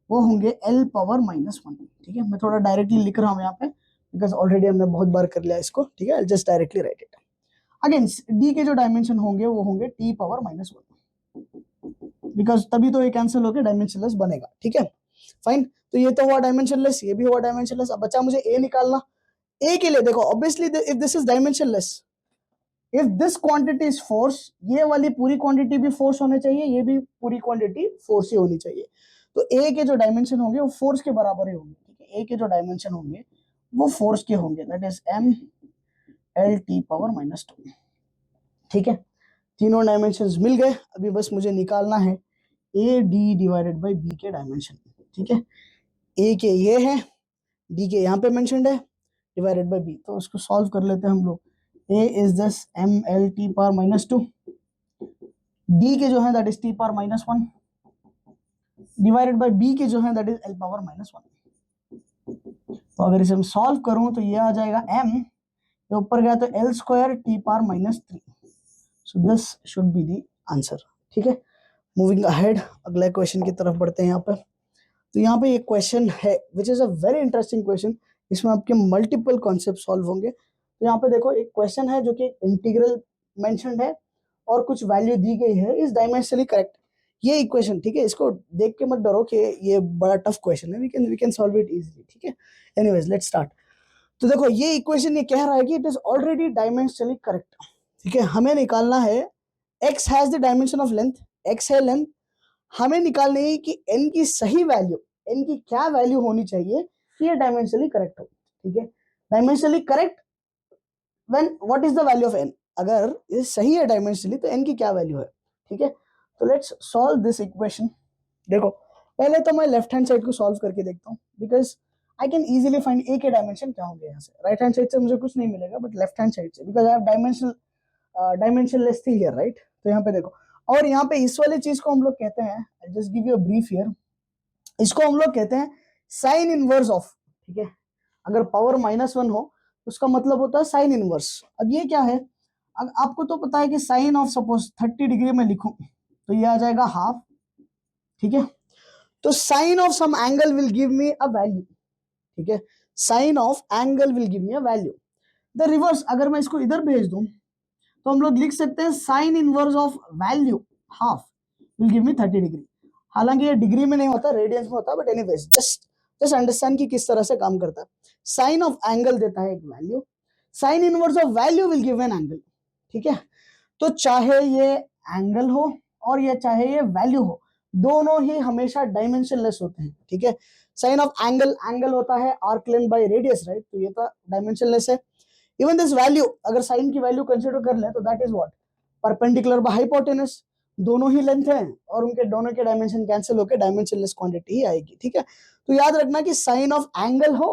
वो होंगे एल पावर -1, ठीक है। मैं थोड़ा डायरेक्टली लिख रहा हूँ यहाँ पे बिकॉज ऑलरेडी हमने बहुत बार कर लिया इसको, ठीक है। Just directly right it. Again D के जो डायमेंशन होंगे वो होंगे टी पावर -1, बिकॉज तभी तो ये कैंसिल होकर डायमेंशनलेस बनेगा, ठीक है, फाइन। तो ये तो हुआ डायमेंशनलेस, ये भी हुआ डायमेंशनलेस। अब बचा मुझे ए निकालना। ए के लिए देखो obviously if this is dimensionless, if this quantity is force, ये वाली पूरी क्वांटिटी भी फोर्स होनी चाहिए, ये भी पूरी क्वांटिटी फोर्स ही होनी चाहिए। तो ए के जो डायमेंशन होंगे वो फोर्स के बराबर ही होंगे, ठीक है। ए के जो डायमेंशन होंगे वो फोर्स के होंगे, that is M L T power -2, ठीक है। तीनों डायमेंशंस मिल गए। अभी बस मुझे निकालना है a d divided by B के डायमेंशन, ठीक है। ए के ये है, डी के यहाँ पे मेंशन्ड है, डिवाइडेड बाई बी। तो उसको सॉल्व कर लेते हैं हम लोग। ए इज दस m L T power -2, d के जो है that is T power -1 divided by B के जो है दैट इज एल पावर -1। तो अगर इसे हम सॉल्व करूं तो ये आ जाएगा एम, ये ऊपर गया तो L square T power -3। So this should be the answer, ठीक है। मूविंग अहेड, अगले क्वेश्चन की तरफ बढ़ते हैं यहाँ पे। तो यहाँ पे एक क्वेश्चन है which is a very interesting question, इसमें आपके मल्टीपल कॉन्सेप्ट सॉल्व होंगे। तो यहाँ पे देखो एक क्वेश्चन है जो कि इंटीग्रल मेंशन्ड है और कुछ वैल्यू दी गई है, इज डायमेंशनली करेक्ट। ये इक्वेशन, ठीक है, इसको देख के मत डरो कि ये बड़ा टफ क्वेश्चन है, we can solve it easily, ठीक है। Anyways let's start. तो देखो ये इक्वेशन ये कह रहा है कि it is already dimensionally correct, ठीक है। हमें निकालना है x has the dimension of length, x है लेंथ, हमें निकालनी है कि n की सही वैल्यू, n की क्या वैल्यू होनी चाहिए कि ये डायमेंशनली करेक्ट हो, ठीक है। Dimensionally correct when what is the value of n, अगर ये सही है डायमेंशनली तो n की क्या वैल्यू है, ठीक है। तो लेट्स सॉल्व दिस इक्वेशन। देखो पहले तो मैं लेफ्ट हैंड साइड को सॉल्व करके देखता हूँ because I can easily find A के डायमेंशन क्या होंगे यहाँ से। राइट हैंड साइड से मुझे कुछ नहीं मिलेगा बट लेफ्ट हैंड साइड से, because I have dimensionless thing here, right. तो यहाँ पे देखो, और यहाँ पे इस वाली चीज को हम लोग कहते हैं, just give you a brief here, इसको हम लोग कहते हैं साइन इनवर्स ऑफ, ठीक है। अगर पावर -1 हो तो उसका मतलब होता है साइन इनवर्स। अब ये क्या है, अब आपको तो पता है कि साइन ऑफ सपोज 30 डिग्री में लिखूं तो ये आ जाएगा हाफ, ठीक है। तो sine of some angle will give me a value, ठीक है। Sine of angle will give me a value. The reverse, अगर मैं इसको इधर भेज दूं तो हम लोग लिख सकते हैं sign inverse of value half will give me 30 degree. हालांकि ये डिग्री में नहीं होता, रेडियंस में होता, but anyways just just understand कि किस तरह से काम करता है। साइन ऑफ एंगल देता है एक value, sign inverse of value will give an angle, ठीक है। तो चाहे ये एंगल हो और ये चाहे ये वैल्यू हो, दोनों ही हमेशा डायमेंशनलेस होते हैं, ठीक है। साइन ऑफ एंगल, एंगल होता है arc length by radius, right, तो ये तो डायमेंशनलेस है। इवन दिस वैल्यू, अगर साइन की वैल्यू कंसीडर कर ले तो that is what, perpendicular by hypotenuse, दोनों ही लेंथ है और उनके दोनों के डायमेंशन कैंसिल होकर डायमेंशनलेस क्वांटिटी ही आएगी, ठीक है। तो याद रखना कि साइन ऑफ एंगल हो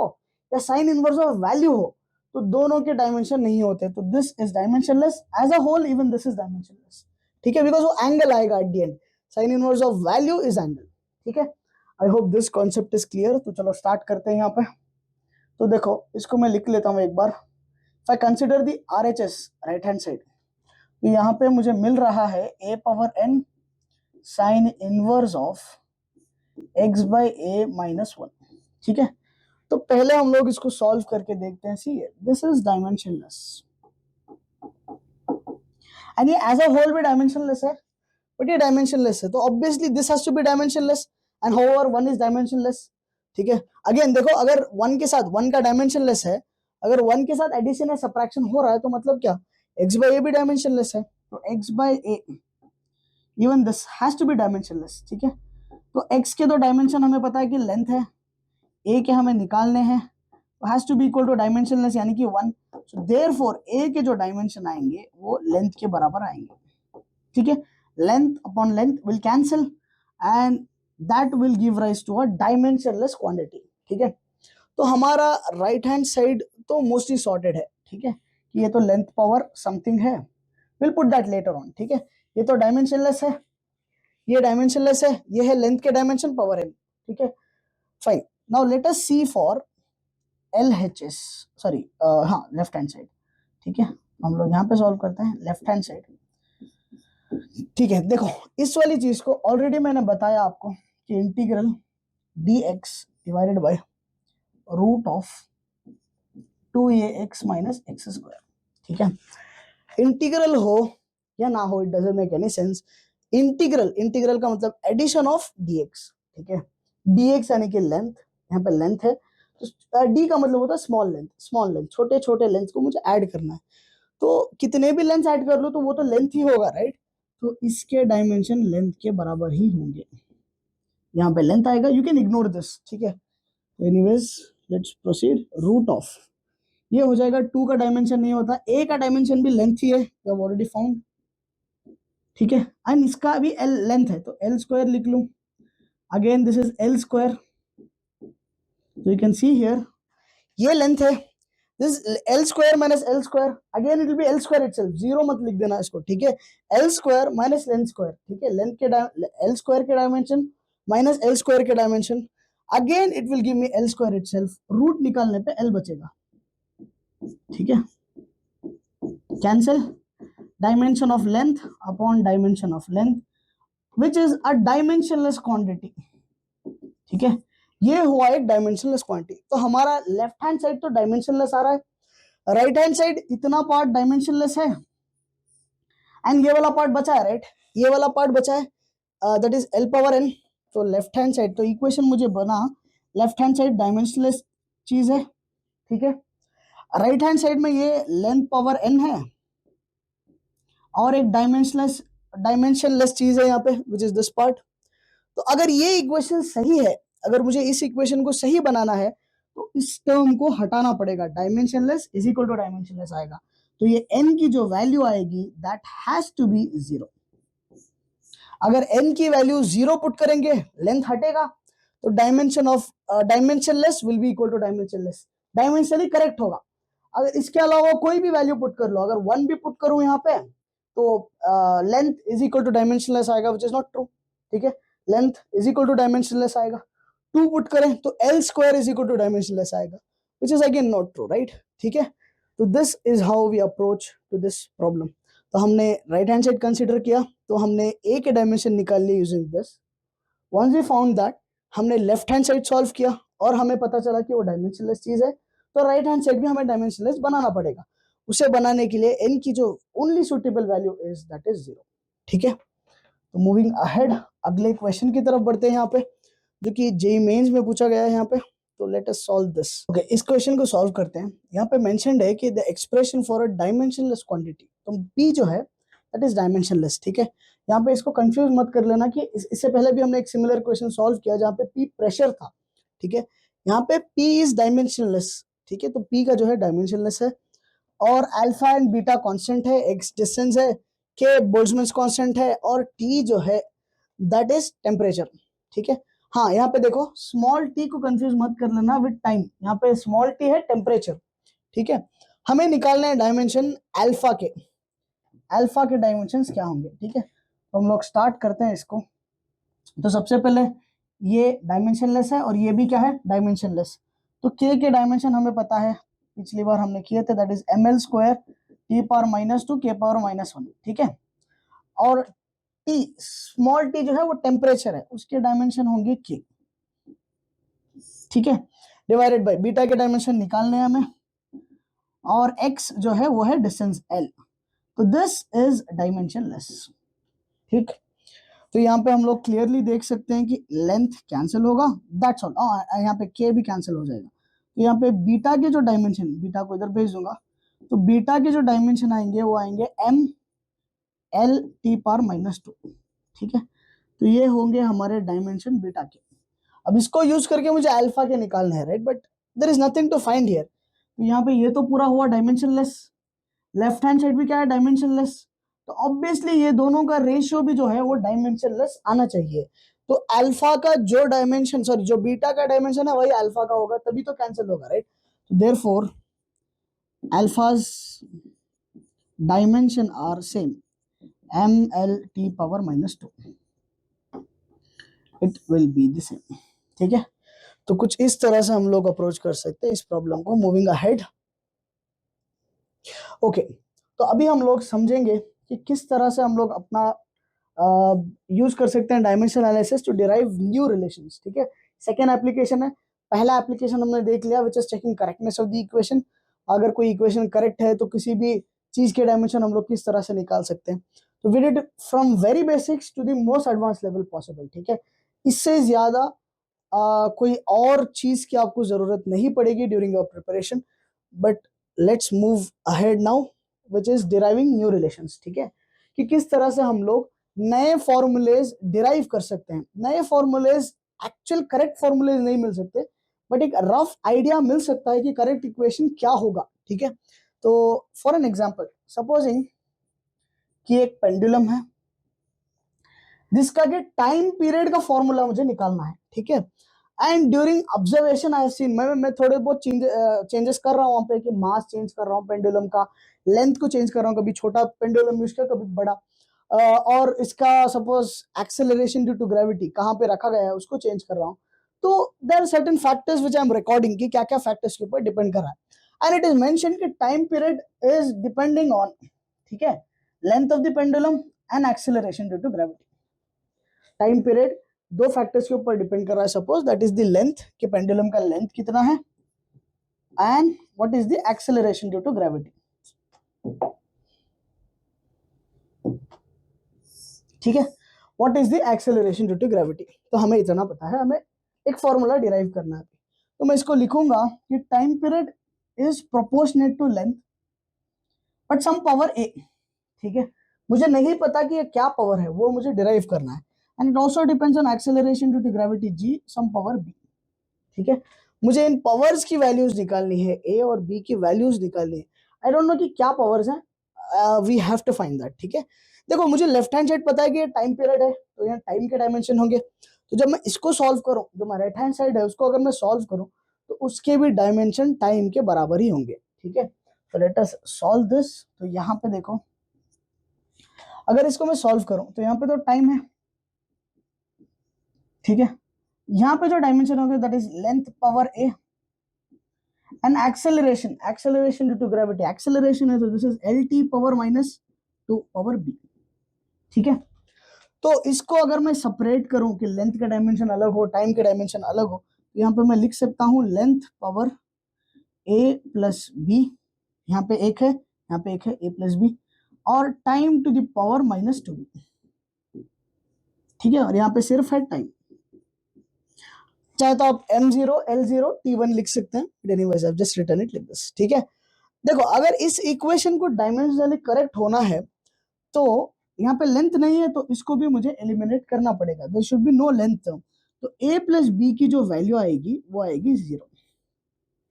या साइन इनवर्स ऑफ वैल्यू हो तो दोनों के डायमेंशन नहीं होते, तो this is dimensionless as a whole, even this is dimensionless, ठीक है, बिकॉज वो एंगल आएगा at the end. Sine inverse of value is angle, ठीक है। I hope this concept is clear. तो चलो स्टार्ट करते हैं यहाँ पे। तो देखो इसको मैं लिख लेता हूँ एक बार। If I consider the RHS right hand side, तो यहाँ पे मुझे मिल रहा है a power n sine inverse of x by a minus 1, ठीक है। तो पहले हम लोग इसको सॉल्व करके देखते हैं। See this is dimensionless and ये एज अ होल भी डायमेंशनलेस है, बट ये डायमेंशनलेस है, तो obviously this has to be dimensionless and however 1 is dimensionless, ठीक है। अगेन देखो, अगर 1 के साथ 1 का डायमेंशनलेस है, अगर 1 के साथ एडिशन या सब्ट्रैक्शन हो रहा है तो मतलब क्या, x बाई a भी डायमेंशनलेस है, तो x by a even this has to be dimensionless, ठीक है। तो x के दो डायमेंशन हमें पता है कि लेंथ है, a के हमें निकालने हैं, तो has to be equal to dimensionless यानी कि 1। सो देयरफॉर a के जो डायमेंशन आएंगे वो लेंथ के बराबर आएंगे, ठीक है। Length upon length will cancel and that will give rise to a dimensionless quantity, ठीक है। तो हमारा राइट हैंड साइड तो मोस्टली सॉर्टेड है, ठीक है, कि ये तो लेंथ पावर समथिंग है, will put that later on, ठीक है। ये तो डायमेंशनलेस है, ये डायमेंशनलेस है, ये है लेंथ के डायमेंशन पावर n, ठीक है, fine. Now let us see for LHS, sorry हाँ लेफ्ट हैंड साइड, ठीक है। हम लोग यहाँ पे सॉल्व करते हैं लेफ्ट हैंड साइड, ठीक है। देखो इस वाली चीज को ऑलरेडी मैंने बताया आपको कि integral dx divided by root of 2ax minus x square, ठीक है। इंटीग्रल हो या ना हो, it doesn't make any sense. Integral, integral का मतलब एडिशन ऑफ dx, ठीक है। dx यानी कि लेंथ, यहाँ पे लेंथ है, तो d का मतलब होता है स्मॉल लेंथ, स्मॉल लेंथ, छोटे छोटे लेंथ को मुझे ऐड करना है, तो कितने भी लेंथ ऐड कर लो तो वो तो लेंथ ही होगा, राइट। तो इसके डायमेंशन लेंथ के बराबर ही होंगे, यहाँ पे लेंथ आएगा, यू कैन इग्नोर दिस, ठीक है। Anyways let's proceed. Root of, ये हो जाएगा 2 का डायमेंशन नहीं होता, a का डायमेंशन भी लेंथ ही है, वी हैव ऑलरेडी फाउंड, ठीक है। एंड इसका भी l लेंथ है, तो l स्क्वायर लिख लूं, again this is l square, तो यू कैन सी हियर ये लेंथ है, this l square minus l square, again it will be l square itself, zero मत लिख देना इसको, ठीक है। l square minus length square, ठीक है, लेंथ के l स्क्वायर के डायमेंशन माइनस l स्क्वायर के dimension, again it will give me l square itself, root निकालने पे l बचेगा, ठीक है, cancel, dimension of length upon dimension of length which is a dimensionless quantity, ठीक है। ये हुआ एक डायमेंशनलेस क्वांटिटी, तो हमारा लेफ्ट हैंड साइड तो डायमेंशनलेस आ रहा है, राइट हैंड साइड इतना पार्ट डायमेंशनलेस है एंड ये वाला पार्ट बचा है, राइट, ये वाला पार्ट बचा है, that is l power n। तो लेफ्ट हैंड साइड, तो इक्वेशन मुझे बना लेफ्ट हैंड साइड डायमेंशनलेस चीज है, ठीक है। राइट हैंड साइड में ये लेंथ पावर n है और एक डायमेंशनलेस चीज है यहाँ पे विच इज दिस पार्ट। तो अगर ये इक्वेशन सही है, अगर मुझे इस इक्वेशन को सही बनाना है तो इस टर्म को हटाना पड़ेगा, dimensionless is equal to dimensionless आएगा, तो ये n की जो वैल्यू आएगी दैट हैज टू बी 0। अगर n की वैल्यू 0 पुट करेंगे लेंथ हटेगा, तो dimension of dimensionless will be equal to dimensionless, dimensionally correct होगा। अगर इसके अलावा कोई भी वैल्यू पुट कर लो, अगर 1 भी पुट करूं यहाँ पे तो length is equal to dimensionless आएगा, विच इज नॉट ट्रू, ठीक है। Length is equal to dimensionless आएगा, 2 पुट करें तो L square is equal to dimensionless आएगा, which is again not true, right? ठीक है, तो this is how we approach to this problem. तो हमने राइट हैंड साइड कंसीडर किया, तो हमने ए के डायमेंशन निकाल लिए using this. Once we found that, हमने लेफ्ट हैंड साइड सॉल्व किया और हमें पता चला कि वो डायमेंशनलेस चीज है, तो राइट हैंड साइड भी हमें डायमेंशनलेस बनाना पड़ेगा। उसे बनाने के लिए n की जो only suitable value is that is 0। ठीक है, तो मूविंग अहेड अगले क्वेश्चन की तरफ बढ़ते हैं यहाँ पे, जो कि जेईई मेंस में पूछा गया है यहाँ पे। तो let us solve this. Okay, इस क्वेश्चन को सॉल्व करते हैं। यहाँ पे मेंशन्ड है कि the expression for a dimensionless quantity, तो p जो है दैट इज डायमेंशनलेस। ठीक है, यहाँ पे इसको कंफ्यूज मत कर लेना कि इससे पहले भी हमने एक सिमिलर क्वेश्चन सॉल्व किया जहाँ पे p प्रेशर था। ठीक है, यहाँ पे p इज डायमेंशनलेस। ठीक है, तो p का जो है डायमेंशनलेस है, और अल्फा एंड बीटा कांस्टेंट है, x डिस्टेंस है, k बोल्ट्जमैन कांस्टेंट है, और t जो है दैट इज टेम्परेचर। ठीक है, हाँ यहाँ पे देखो स्मॉल t को कंफ्यूज मत कर लेना विद टाइम, यहाँ पे स्मॉल t है टेम्परेचर। ठीक है, हमें निकालना है डायमेंशन अल्फा के, अल्फा के डायमेंशंस क्या होंगे। ठीक है, तो हम लोग स्टार्ट करते हैं इसको। तो सबसे पहले ये डायमेंशनलेस है और ये भी क्या है, डायमेंशनलेस। तो k के डायमेंशन हमें पता है, पिछली बार हमने किए थे, that is ml square t power -2 k power -1। ठीक है, और t स्मॉल t जो है वो टेम्परेचर है, उसके डायमेंशन होंगे k। ठीक है, डिवाइडेड बाय बीटा के डायमेंशन निकालने हैं हमें, और x जो है वो है डिस्टेंस l। तो दिस इज डायमेंशनलेस। ठीक, तो यहाँ पे हम लोग क्लियरली देख सकते हैं कि लेंथ कैंसिल होगा, दैट्स ऑल। यहाँ पे k भी कैंसिल हो जाएगा। तो यहाँ पे बीटा के जो डायमेंशन, बीटा को इधर भेज दूंगा, तो बीटा के जो डायमेंशन आएंगे वो आएंगे m l t पावर -2। ठीक है, तो ये होंगे हमारे डायमेंशन बीटा के। अब इसको यूज करके मुझे अल्फा के निकालना है, right? But there is nothing to find here. तो यहाँ पे ये तो पूरा हुआ डायमेंशनलेस, लेफ्ट हैंड साइड भी क्या है, डायमेंशनलेस। तो ऑब्वियसली ये दोनों का रेशियो भी जो है वो डायमेंशनलेस आना चाहिए। तो अल्फा का जो डायमेंशन, सॉरी जो बीटा का डायमेंशन है वही अल्फा का होगा, तभी तो कैंसिल होगा, राइट? तो therefore alpha's dimension are same, m l t power -2, it will be the same. ठीक है, तो कुछ इस तरह से हम लोग अप्रोच कर सकते हैं इस प्रॉब्लम को, मूविंग अहेड। ओके, तो अभी हम लोग समझेंगे कि किस तरह से हम लोग अपना यूज कर सकते हैं dimension analysis to derive new relations. ठीक है, सेकेंड एप्लीकेशन है। पहला एप्लीकेशन हमने देख लिया which is checking correctness of the equation. अगर कोई इक्वेशन करेक्ट है तो किसी भी चीज के डायमेंशन हम लोग किस तरह से निकाल सकते हैं। तो we did from very basics to the most advance level possible. ठीक है, इससे ज्यादा कोई और चीज की आपको जरूरत नहीं पड़ेगी during your preparation. But let's move ahead now which is deriving new relations. ठीक है, कि किस तरह से हम लोग नए फॉर्मूलेज डिराइव कर सकते हैं। नए फॉर्मूलेज, एक्चुअल करेक्ट फॉर्मूलेज नहीं मिल सकते, बट एक रफ आइडिया मिल सकता है कि करेक्ट इक्वेशन क्या होगा। ठीक है, तो फॉर एन एग्जांपल, सपोजिंग कि एक पेंडुलम है जिसका कि टाइम पीरियड का फॉर्मूला मुझे निकालना है। ठीक है, and during observation I have seen, मैं थोड़े बहुत चेंजेस कर रहा हूँ वहां पे, कि मास चेंज कर रहा हूँ पेंडुलम का, लेंथ को चेंज कर रहा हूँ, कभी छोटा पेंडुलम यूज किया कभी बड़ा, और इसका suppose acceleration due to gravity कहाँ पे रखा गया है उसको चेंज कर रहा हूँ। तो there are certain factors which I am recording कि क्या क्या फैक्टर्स के ऊपर डिपेंड कर रहा है, एंड इट इज मेंशन कि time period is depending on, ठीक है, length of the pendulum and acceleration due to gravity. Time period दो फैक्टर्स के ऊपर डिपेंड कर रहा है, suppose that is the length, कि पेंडुलम का लेंथ कितना है, and what is the acceleration due to gravity. ठीक है, what is the acceleration due to gravity. तो हमें इतना पता है, हमें एक फॉर्मूला डिराइव करना है। तो मैं इसको लिखूंगा कि time period is proportionate to length but some power A. ठीक है, मुझे नहीं पता कि ये क्या पावर है, वो मुझे डिराइव करना है, and it also depends on acceleration due to gravity g some power b. ठीक है, मुझे इन पावर्स की वैल्यूज निकालनी है, ए और बी की वैल्यूज निकालनी है। आई डोंट नो कि क्या पावर्स हैं, we have to find that. ठीक है, देखो मुझे लेफ्ट हैंड साइड पता है कि ये टाइम पीरियड है, तो यहाँ टाइम के डायमेंशन होंगे। तो जब मैं इसको सॉल्व करूं, जो मैं राइट हैंड साइड है उसको अगर मैं सॉल्व करूं, तो उसके भी डायमेंशन टाइम के बराबर ही होंगे। ठीक है, तो लेट अस सॉल्व दिस। तो यहाँ पे देखो, अगर इसको मैं सॉल्व करूं तो यहाँ पे तो टाइम है, ठीक है, यहाँ पे जो डायमेंशन होगा that is length power a and acceleration due to gravity, acceleration है तो this is l T power -2 power b. ठीक है, तो इसको अगर मैं सेपरेट करूं कि लेंथ का डायमेंशन अलग हो, टाइम का डायमेंशन अलग हो, तो यहाँ पे मैं लिख सकता हूं length power a plus b, यहाँ पे एक है, यहाँ पे एक है ए प्लस बी, और time to the power -2b। ठीक है, और यहाँ पे सिर्फ है टाइम। चाहे तो आप m0 l0 t1 लिख सकते हैं, anyways I just written it like this. ठीक है, देखो अगर इस इक्वेशन को डायमेंशनली करेक्ट होना है तो यहाँ पे लेंथ नहीं है तो इसको भी मुझे एलिमिनेट करना पड़ेगा, there should be no length. तो a प्लस बी की जो वैल्यू आएगी वो आएगी 0।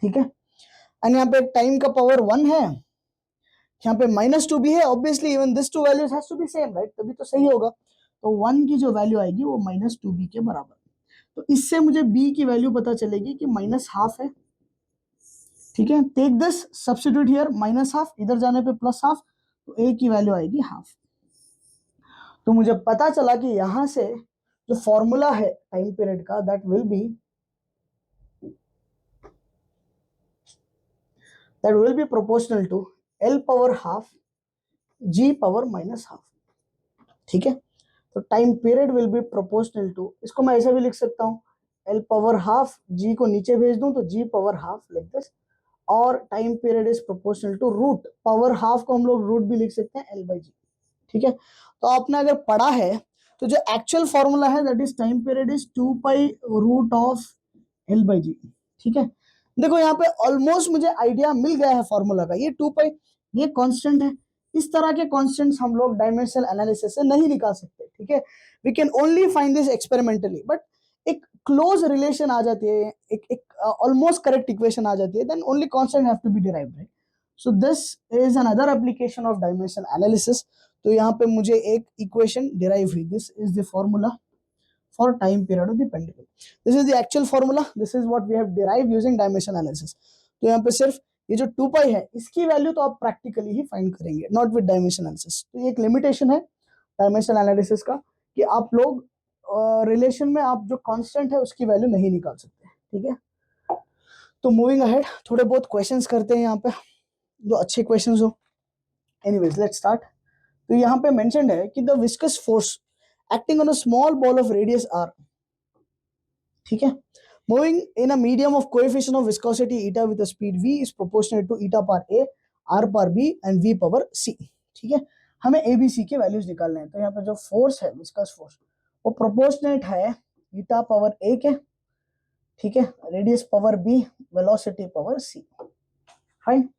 ठीक है, एंड यहाँ पे टाइम का पावर 1 है, यहाँ पे -2 भी है, obviously even this two values has to be same right, तभी तो सही होगा। तो 1 की जो वैल्यू आएगी वो -2b के बराबर। तो इससे मुझे b की वैल्यू पता चलेगी कि -1/2 है। ठीक है, टेक दिस सब्स्टिट्यूट हियर, -1/2, इधर जाने पे +1/2, तो a की वैल्यू आएगी 1/2। तो मुझे पता चला कि यहां से जो फॉर्मूला है टाइम पीरियड का that will be proportional to l power half g power -1/2। ठीक है, तो time period will be proportional to, इसको मैं ऐसा भी लिख सकता हूं l पावर हाफ, g को नीचे भेज दूं तो g पावर हाफ लिख दिस, और time period is proportional to root power half को हम लोग रूट भी लिख सकते हैं l/g। ठीक है, तो आपने अगर पढ़ा है तो जो एक्चुअल फॉर्मूला है that is time period is 2 pi root of l/g। ठीक है, देखो यहाँ पे ऑलमोस्ट मुझे आइडिया मिल गया है फॉर्मूला का। ये 2 पाई ये कांस्टेंट है, इस तरह के कांस्टेंट्स हम लोग डायमेंशनल एनालिसिस से नहीं निकाल सकते। ठीक है, we can only find this experimentally, but एक क्लोज रिलेशन आ जाती है, एक ऑलमोस्ट करेक्ट इक्वेशन आ जाती है, then only constant have to be derived right. So this is another application of dimensional analysis. तो यहाँ पे मुझे एक इक्वेशन डिराइव हुई, this is the formula for time period of the pendulum, this is the actual formula, this is what we have derive using dimensional analysis. तो यहाँ पे सिर्फ ये जो 2 पाई है इसकी वैल्यू तो आप प्रैक्टिकली ही फाइंड करेंगे, नॉट विद डायमेंशनल एनालिसिस। तो ये एक लिमिटेशन है डायमेंशनल एनालिसिस का कि आप लोग रिलेशन में आप जो कांस्टेंट है उसकी वैल्यू नहीं निकाल सकते। ठीक है, तो मूविंग अहेड थोड़े बहुत क्वेश्चंस करते हैं यहाँ पे, जो अच्छे क्वेश्चंस हो। Anyways let's start. तो यहाँ पे मेंशन्ड है कि the viscous force acting on a small ball of radius r, ठीक है, moving in a medium of coefficient of viscosity eta with a speed v is proportional to eta power a, r power b and v power c। ठीक है, हमें a b c के values निकालने हैं। तो यहाँ पे जो फोर्स है विस्कस फोर्स वो प्रोपोर्शनेट है eta पावर a के, ठीक है, radius power b, velocity power c। Fine,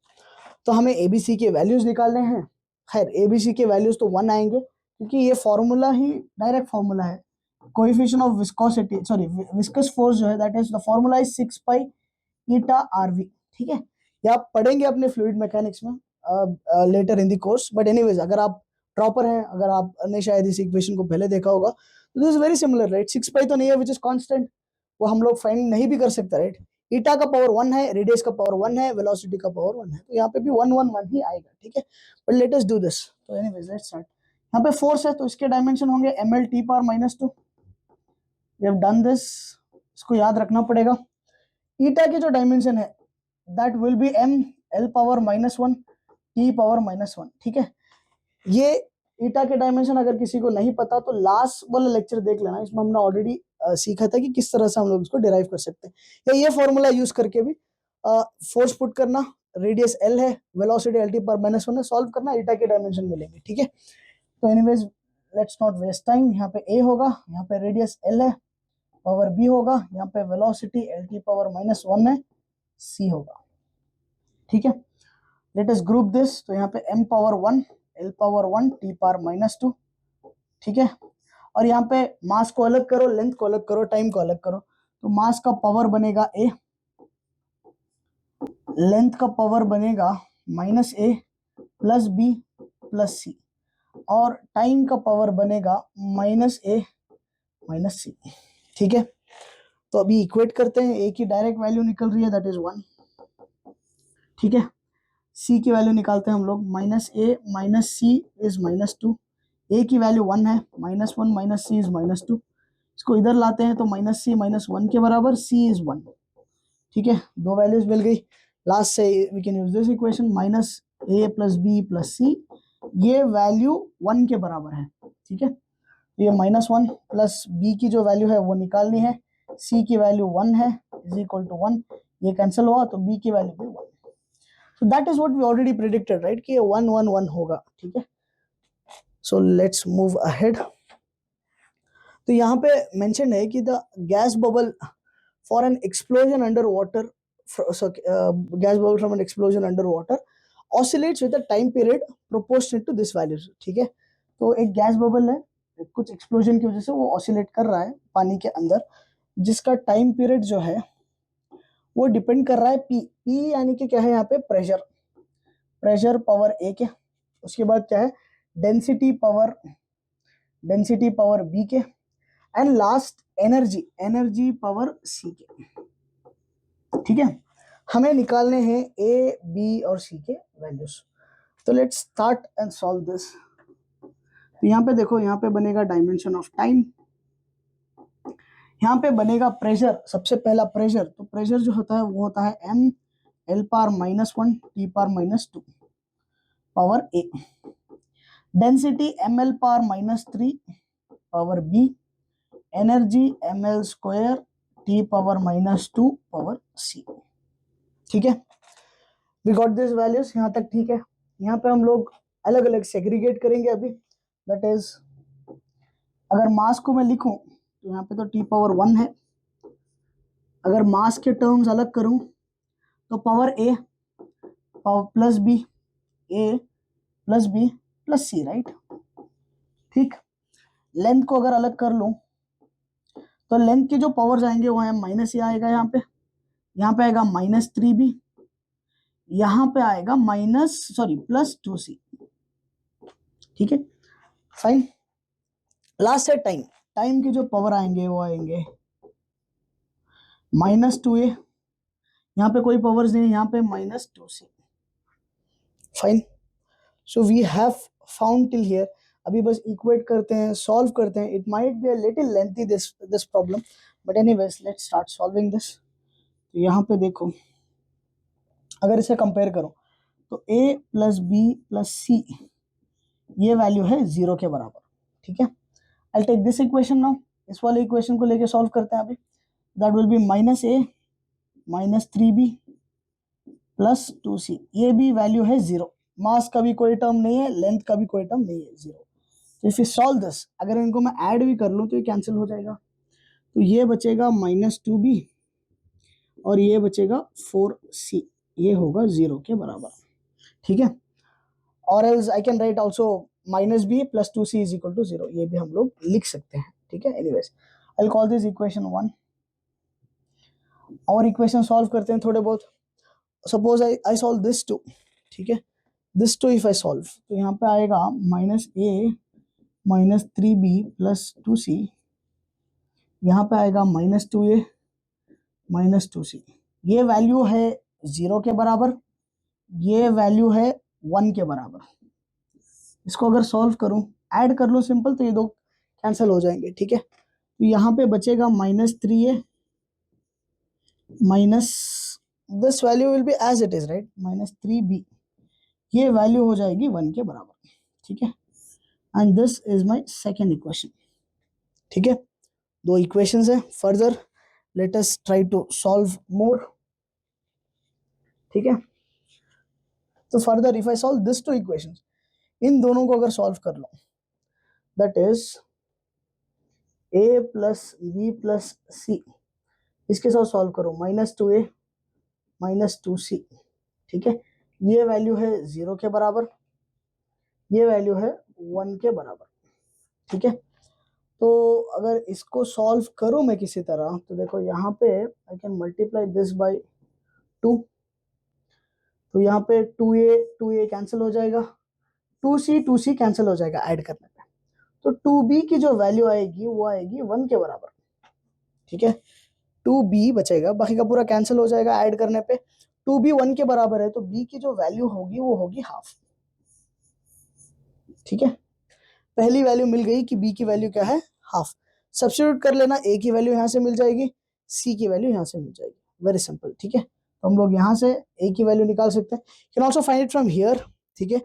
तो हमें एबीसी के वैल्यूज निकालने हैं। खैर एबीसी के वैल्यूज तो 1 आएंगे क्योंकि ये फॉर्मूला ही डायरेक्ट फॉर्मूला है, coefficient of viscosity sorry viscous force जो है that is the formula is 6 pi eta r v. ठीक है, ये आप पढ़ेंगे अपने फ्लूइड मैकेनिक्स में later in the course, but anyways अगर आप प्रॉपर हैं, अगर आपने शायद इस इक्वेशन को पहले देखा होगा तो this is very similar right. 6 पाई तो नहीं है विच इज कांस्टेंट, वो हम लोग फाइंड नहीं भी कर सकते राइट। ईटा का पावर 1 है, रेडियस का पावर 1 है, वेलोसिटी का पावर 1 है, तो यहाँ पे भी 1 1 1 ही आएगा। ठीक है, but let us do this. तो एनीवेज लेट्स स्टार्ट। यहाँ पे फोर्स है तो इसके डायमेंशन होंगे ml t power -2। We have done this, इसको याद रखना पड़ेगा। ईटा के जो डायमेंशन है that will be m l power -1 t power -1। ठीक है, ये ईटा के डायमेंशन अगर किसी को नहीं पता तो लास्ट वाला लेक्चर देख लेना, इसमें हमने ऑलरेडी सीखा था कि किस तरह से हम लोग इसको डिराइव कर सकते हैं, या ये फॉर्मूला यूज करके भी फोर्स पुट करना, रेडियस l है, वेलोसिटी lt पर -1 है, सॉल्व करना, ईटा के डायमेंशन मिलेंगे। ठीक है, तो anyways let's not waste time. यहाँ पे a होगा, यहाँ पे रेडियस l है, पावर b होगा, यहाँ पे वेलोसिटी lt पावर -1 है, c होगा। ठीक है, लेट अस ग्रुप दिस। तो यहाँ पे m power 1 l power 1 t power -2। ठीक है, और यहाँ पे मास को अलग करो, लेंथ को अलग करो, टाइम को अलग करो, तो मास का पावर बनेगा a, लेंथ का पावर बनेगा -a plus b plus c, और टाइम का पावर बनेगा -a माइनस c। ठीक है, तो अभी इक्वेट करते हैं, a की डायरेक्ट वैल्यू निकल रही है दैट इज 1। ठीक है, c की वैल्यू निकालते हैं हम लोग, -a minus c is -2, a की वैल्यू 1 है, -1 माइनस c इज -2, इसको इधर लाते हैं तो -c-1 के बराबर, c इज 1। ठीक है, दो वैल्यूज मिल गई। लास्ट से we can use this equation, -a + b + c, ये वैल्यू 1 के बराबर है। ठीक है, ये -1 प्लस b की जो वैल्यू है वो निकालनी है, c की वैल्यू 1 है, इज इक्वल टू 1, ये कैंसिल हुआ तो b की वैल्यू भी 1। So that is what we already predicted, right, कि ये 1 1 1 होगा। ठीक है, सो लेट्स मूव अहेड। तो यहाँ पे मेंशन है कि the gas bubble for an explosion under water, gas bubble from an explosion under water oscillates with a time period proportional to this value. ठीक है, तो एक गैस बबल है, कुछ एक्सप्लोजन की वजह से वो ऑसिलेट कर रहा है पानी के अंदर, जिसका टाइम पीरियड जो है वो डिपेंड कर रहा है पी यानी कि क्या है यहाँ पे, प्रेशर पावर ए के, उसके बाद क्या है, डेंसिटी पावर बी के, एंड लास्ट एनर्जी पावर सी के। ठीक है, हमें निकालने हैं ए, बी और सी के वैल्यूज। तो let's start and solve this. तो यहाँ पे देखो, यहाँ पे बनेगा डायमेंशन ऑफ टाइम, यहाँ पे बनेगा प्रेशर, सबसे पहला प्रेशर, तो प्रेशर जो होता है वो होता है m l power -1 t power -2 power a, density ml power -3 power b, energy ml² t power -2 power c। ठीक है, वी गॉट दिस वैल्यूज, यहाँ तक ठीक है। यहाँ पे हम लोग अलग अलग सेग्रीगेट करेंगे अभी, दैट इज अगर मास को मैं लिखूं तो यहाँ पे तो t पावर 1 है, अगर मास के टर्म्स अलग करूं तो power a power plus b, a plus b plus c, right. ठीक, लेंथ को अगर अलग कर लूं तो लेंथ के जो पावर्स आएंगे वो है -a आएगा, यहाँ पे आएगा -3b, यहाँ पे आएगा +2c। ठीक है, फाइन। लास्ट है टाइम के जो पावर आएंगे वो आएंगे -2a, यहाँ पे कोई पावर्स नहीं है, यहाँ पे -2c। Fine, so we have found till here. अभी बस इक्वेट करते हैं, सॉल्व करते हैं। It might be a little lengthy this problem, but anyways let's start solving this. तो यहाँ पे देखो, अगर इसे कंपेयर करो तो a + b + c, ये वैल्यू है 0 के बराबर। ठीक है, I take this equation now, इस वाले इक्वेशन को लेके सॉल्व करते हैं अभी। That will B -a -3b +2c, ये भी वैल्यू है 0, मास का भी कोई टर्म नहीं है, लेंथ का भी कोई टर्म नहीं है, 0। तो इफ यू सॉल्व दिस, अगर इनको मैं ऐड भी कर लूं तो ये कैंसिल हो जाएगा, तो ये बचेगा -2b और ये बचेगा 4c, ये होगा 0 के बराबर। ठीक है, और else I can write also -b + 2c = 0, ये भी हम लोग लिख सकते हैं। ठीक है, anyways I will call this equation 1। और इक्वेशन सॉल्व करते हैं थोड़े बहुत। Suppose I solve this two, ठीक है, this two if I solve, तो यहाँ पे आएगा -a -3b + 2c, यहाँ पे आएगा -2a -2c, ये वैल्यू है 0 के बराबर, ये वैल्यू है 1 के बराबर। इसको अगर सॉल्व करूं, ऐड कर लो सिंपल, तो ये दो कैंसिल हो जाएंगे। ठीक है, तो यहाँ पे बचेगा -3a minus this value will be as it is, right, -3b, ये वैल्यू हो जाएगी 1 के बराबर। ठीक है, and this is my second equation. ठीक है, दो इक्वेशंस है। Further let us try to solve more. ठीक है, तो further if I solve this two equations, इन दोनों को अगर सॉल्व कर लो, that is a + b + c, इसके साथ सॉल्व करो, -2a -2c। ठीक है, ये वैल्यू है 0 के बराबर, ये वैल्यू है 1 के बराबर। ठीक है, तो अगर इसको सॉल्व करूं मैं किसी तरह, तो देखो यहाँ पे I can multiply this by 2, तो यहाँ पे 2a कैंसिल हो जाएगा, 2c कैंसिल हो जाएगा ऐड करने पे, तो 2b की जो वैल्यू आएगी वो आएगी 1 के बराबर। ठीक है, 2b बचेगा, बाकी का पूरा कैंसिल हो जाएगा ऐड करने पे। 2b 1 के बराबर है, तो b की जो वैल्यू होगी वो होगी हाफ। ठीक है, पहली वैल्यू मिल गई कि b की वैल्यू क्या है, हाफ। सब्स्टिट्यूट कर लेना, ए की वैल्यू यहाँ से मिल जाएगी, सी की वैल्यू यहाँ से मिल जाएगी, वेरी सिंपल, ठीक है। तो हम लोग यहाँ से ए की वैल्यू निकाल सकते हैं, can also find it from here, ठीक है,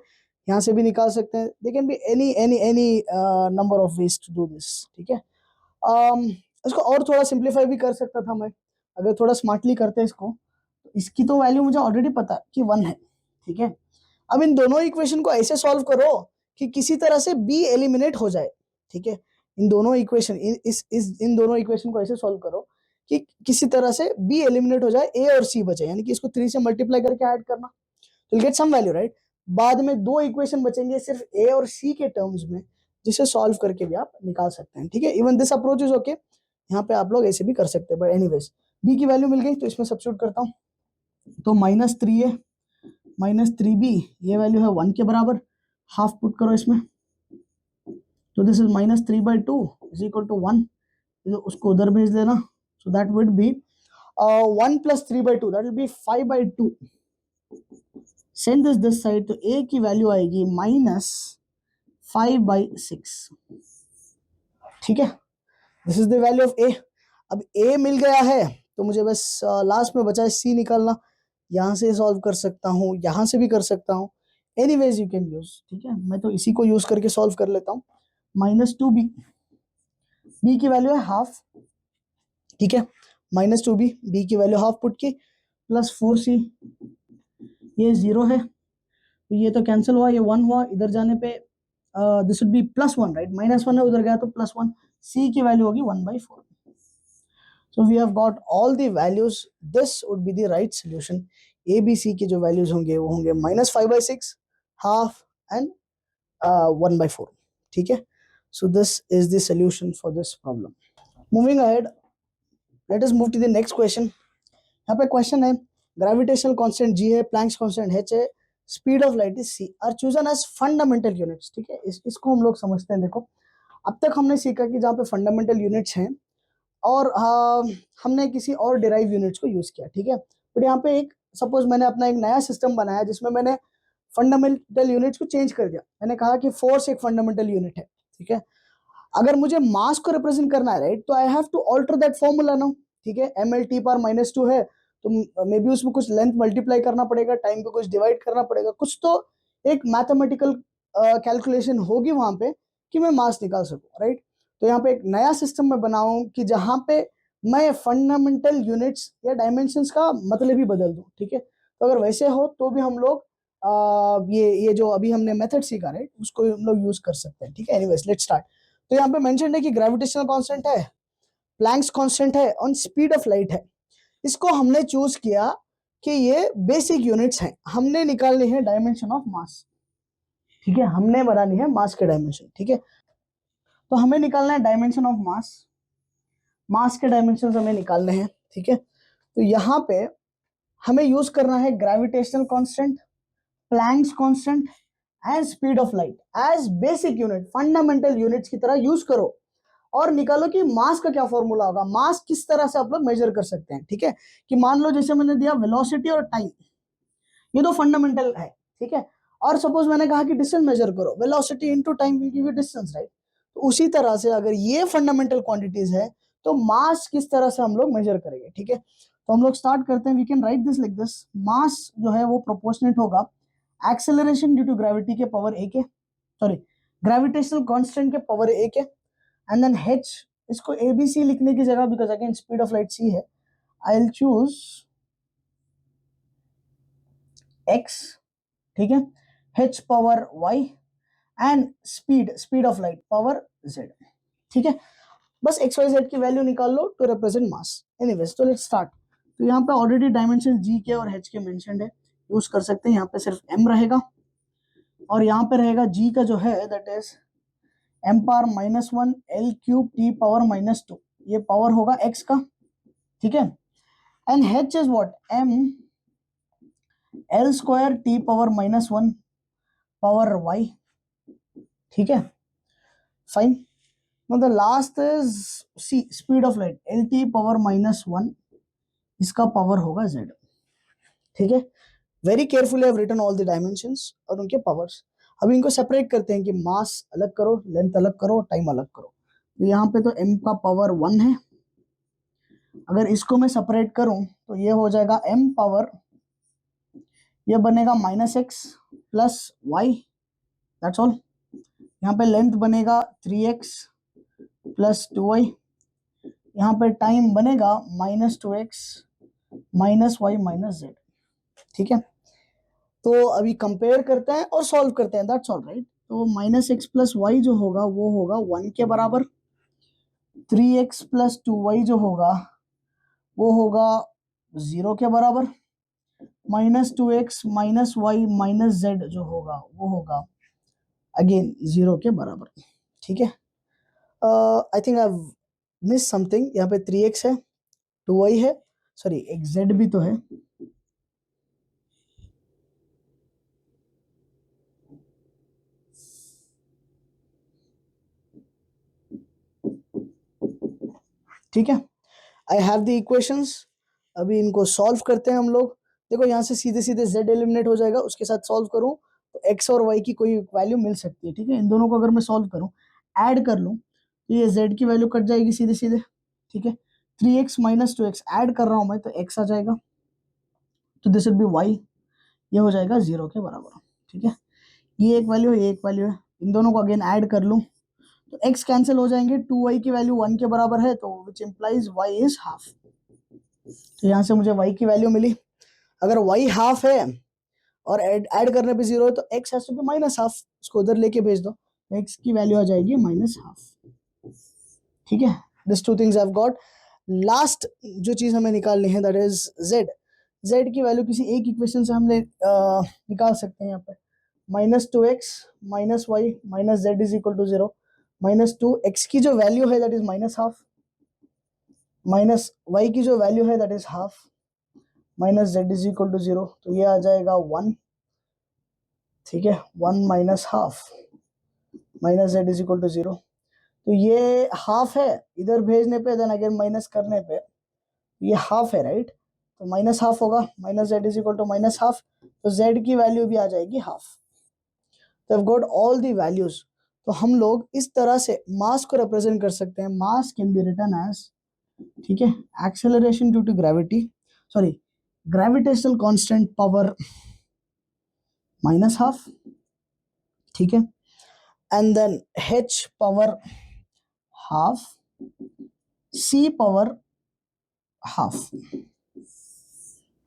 यहाँ से भी निकाल सकते हैं, they can be any number of ways to do this, ठीक है। इसको और थोड़ा सिंप्लीफाई भी कर सकता था मैं, अगर थोड़ा स्मार्टली करते हैं इसको, तो इसकी तो वैल्यू मुझे ऑलरेडी पता है कि 1 है, ठीक है। अब इन दोनों इक्वेशन को ऐसे सॉल्व करो कि किसी तरह से बी एलिमिनेट हो जाए, ठीक है। इन दोनों इक्वेशन इन दोनों इक्वेशन को ऐसे सॉल्व करो कि किसी तरह से बी एलिमिनेट हो जाए, ए और सी बचे, यानी कि इसको 3 से मल्टीप्लाई करके ऐड करना, तो गेट सम वैल्यू, राइट। बाद में 2 इक्वेशन बचेंगे सिर्फ ए और सी के टर्म्स में, जिसे सॉल्व करके भी आप निकाल सकते हैं, ठीक है। Even this approach is okay, यहाँ पे आप लोग ऐसे भी कर सकते हैं, बट एनीवेज बी की वैल्यू मिल गई तो इसमें सब्स्टिट्यूट करता हूँ, तो -3a -3b, ये वैल्यू है 1 के बराबर, हाफ पुट करो इसमें, तो this is -3/2 is equal to 1, उसको उधर भेज देना, so that would be 1 + 3/2, that will be 5/2, send this side, तो a की वैल्यू आएगी -5/6, ठीक है। This is the value of a। अब a मिल गया है तो मुझे बस लास्ट में बचा है c निकालना, यहाँ से सॉल्व कर सकता हूँ, यहाँ से भी कर सकता हूँ, एनीवेज यू कैन यूज, ठीक है। मैं तो इसी को यूज करके सॉल्व कर लेता हूँ, -2b, b की वैल्यू है हाफ, ठीक है, -2b, b की वैल्यू हाफ पुट की, +4c, ये 0 है, तो ये तो कैंसिल हुआ, ये 1 हुआ, इधर जाने पे दिस वुड बी +1, राइट, -1 है, उधर गया तो +1, c की वैल्यू होगी 1/4। So we have got all the values. This would be the right solution. A, B, C के जो values होंगे वो होंगे -5/6, half and 1/4, ठीक है। So this is the solution for this problem. Moving ahead, let us move to the next question. यहाँ पे question है, gravitational constant G है, Planck's constant H है, speed of light is c, are chosen as fundamental units, ठीक है। इसको हम लोग समझते हैं। देखो, अब तक हमने सीखा कि जहाँ पे फंडामेंटल यूनिट्स हैं और हमने किसी और डिराइव यूनिट्स को यूज किया, ठीक है। बट यहाँ पे एक सपोज मैंने अपना एक नया सिस्टम बनाया जिसमें मैंने फंडामेंटल यूनिट्स को चेंज कर दिया, मैंने कहा कि फोर्स एक फंडामेंटल यूनिट है, ठीक है। अगर मुझे मास को रिप्रेजेंट करना है, राइट, तो I have to alter that formula now, ठीक है। mL/-2 है, तो मे बी उसमें कुछ लेंथ मल्टीप्लाई करना पड़ेगा, टाइम पे कुछ डिवाइड करना पड़ेगा, कुछ तो एक मैथमेटिकल कैलकुलेशन होगी वहां पे कि मैं मास निकाल सकूं, राइट। तो यहाँ पे एक नया सिस्टम मैं बनाऊं कि जहां पे मैं फंडामेंटल यूनिट्स या डायमेंशंस का मतलब ही बदल दूं, ठीक है। तो अगर वैसे हो तो भी हम लोग ये जो अभी हमने मेथड सीखा, राइट, उसको हम लोग यूज कर सकते हैं, ठीक है। Anyways let's start. तो यहाँ पे मेंशन है कि ग्रेविटेशनल कांस्टेंट है, प्लैंक्स कांस्टेंट है और स्पीड ऑफ लाइट है। इसको हमने चूज किया कि ये बेसिक यूनिट्स हैं, हमने निकालनी है डायमेंशन ऑफ मास, ठीक है, हमने बनानी है मास के डायमेंशन, ठीक है। तो हमें निकालना है डायमेंशन ऑफ मास, मास के डायमेंशन हमें निकालने हैं, ठीक है। तो यहाँ पे हमें यूज करना है gravitational constant, Planck's constant and speed of light as basic unit, fundamental units की तरह यूज करो और निकालो कि मास का क्या फॉर्मूला होगा, मास किस तरह से आप लोग मेजर कर सकते हैं, ठीक है। कि मान लो जैसे मैंने दिया वेलोसिटी और टाइम, ये दो फंडामेंटल है, ठीक है। और सपोज मैंने कहा कि डिस्टेंस मेजर करो, velocity into time will give you distance, right. तो उसी तरह से अगर ये फंडामेंटल क्वांटिटीज है तो मास किस तरह से हम लोग मेजर करेंगे, ठीक है। तो हम लोग स्टार्ट करते हैं, we can write this like this, mass जो है वो प्रोपोर्शनेट होगा एक्सेलरेशन ड्यू टू ग्रेविटी के पावर ए के, सॉरी ग्रेविटेशनल कांस्टेंट के पावर ए के, एंड देन h, इसको एबीसी लिखने की जगह because again speed of light c है, आई विल चूज x, ठीक है, h power y and speed of light power z, ठीक है। बस x y z की वैल्यू निकाल लो टू रिप्रेजेंट मास। एनीवेज, तो लेट्स स्टार्ट। तो यहाँ पे ऑलरेडी डायमेंशन g के और h के मेंशन्ड है, यूज कर सकते हैं। यहाँ पे सिर्फ m रहेगा और यहाँ पे रहेगा g का जो है that is m⁻⁻1 L³ T⁻⁻2, ये पावर होगा x का, ठीक है। And h is what, m L² T⁻⁻1 power y, ठीक है, fine. Now the last is c, speed of light, LT⁻⁻1, इसका पावर होगा z, ठीक है। Very carefully I have written all the dimensions और उनके पावर्स। अब इनको सेपरेट करते हैं कि मास अलग करो, लेंथ अलग करो, टाइम अलग करो। तो यहाँ पे तो m का पावर 1 है। अगर इसको मैं सेपरेट करूं तो ये हो जाएगा m पावर, ये बनेगा -x plus y, that's all. यहाँ पे लेंथ बनेगा 3x प्लस 2y, यहाँ पे टाइम बनेगा -2x minus y minus z। ठीक है, तो अभी कंपेयर करते हैं और सॉल्व करते हैं, दैट्स ऑल राइट। तो -x प्लस y जो होगा वो होगा 1 के बराबर, 3x प्लस 2y जो होगा वो होगा 0 के बराबर, -2x minus y minus z जो होगा वो होगा अगेन 0 के बराबर। ठीक है, I think I miss something, यहाँ पे 3x है, 2y है, सॉरी एक z भी तो है। ठीक है, आई हैव द इक्वेशंस, अभी इनको सॉल्व करते हैं हम लोग। देखो यहाँ से सीधे सीधे z एलिमिनेट हो जाएगा, उसके साथ सॉल्व करूं तो x और y की कोई वैल्यू मिल सकती है। ठीक है, इन दोनों को अगर मैं सॉल्व करूं, ऐड कर लूं तो ये z की वैल्यू कट जाएगी सीधे सीधे। ठीक है, 3x माइनस 2x ऐड कर रहा हूं मैं तो x आ जाएगा, तो दिस विल बी y, ये हो जाएगा 0 के बराबर। ठीक है, ये एक वैल्यू है, ये एक वैल्यू है, इन दोनों को अगेन ऐड कर लूं तो x कैंसिल हो जाएंगे, 2y की वैल्यू 1 के बराबर है, तो which implies y is half. तो यहाँ से मुझे y की वैल्यू मिली। अगर y हाफ है और ऐड करने पे 0 है तो x has to be minus half, इसको उधर लेके भेज दो, x की वैल्यू आ जाएगी -हाफ। ठीक है, this two things I have got. Last जो चीज हमें निकालनी है दैट इज z की वैल्यू किसी एक इक्वेशन से हमने निकाल सकते हैं। यहाँ पे -2x minus y minus z is equal to 0, -2x की जो वैल्यू है that is -half, minus y की जो वैल्यू है that is half, minus z is equal to 0, तो ये आ जाएगा 1। ठीक है, 1 minus half minus z is equal to 0, तो ये हाफ है, इधर भेजने पे देन अगेन माइनस करने पे ये हाफ है राइट, तो माइनस हाफ होगा, minus z is equal to minus half, तो z की वैल्यू भी आ जाएगी हाफ। तो I've got all the values। तो हम लोग इस तरह से मास को रिप्रेजेंट कर सकते हैं, mass can be written as, ठीक है, acceleration due to gravity, sorry gravitational constant power -half. ठीक है, and then h power half, c power half.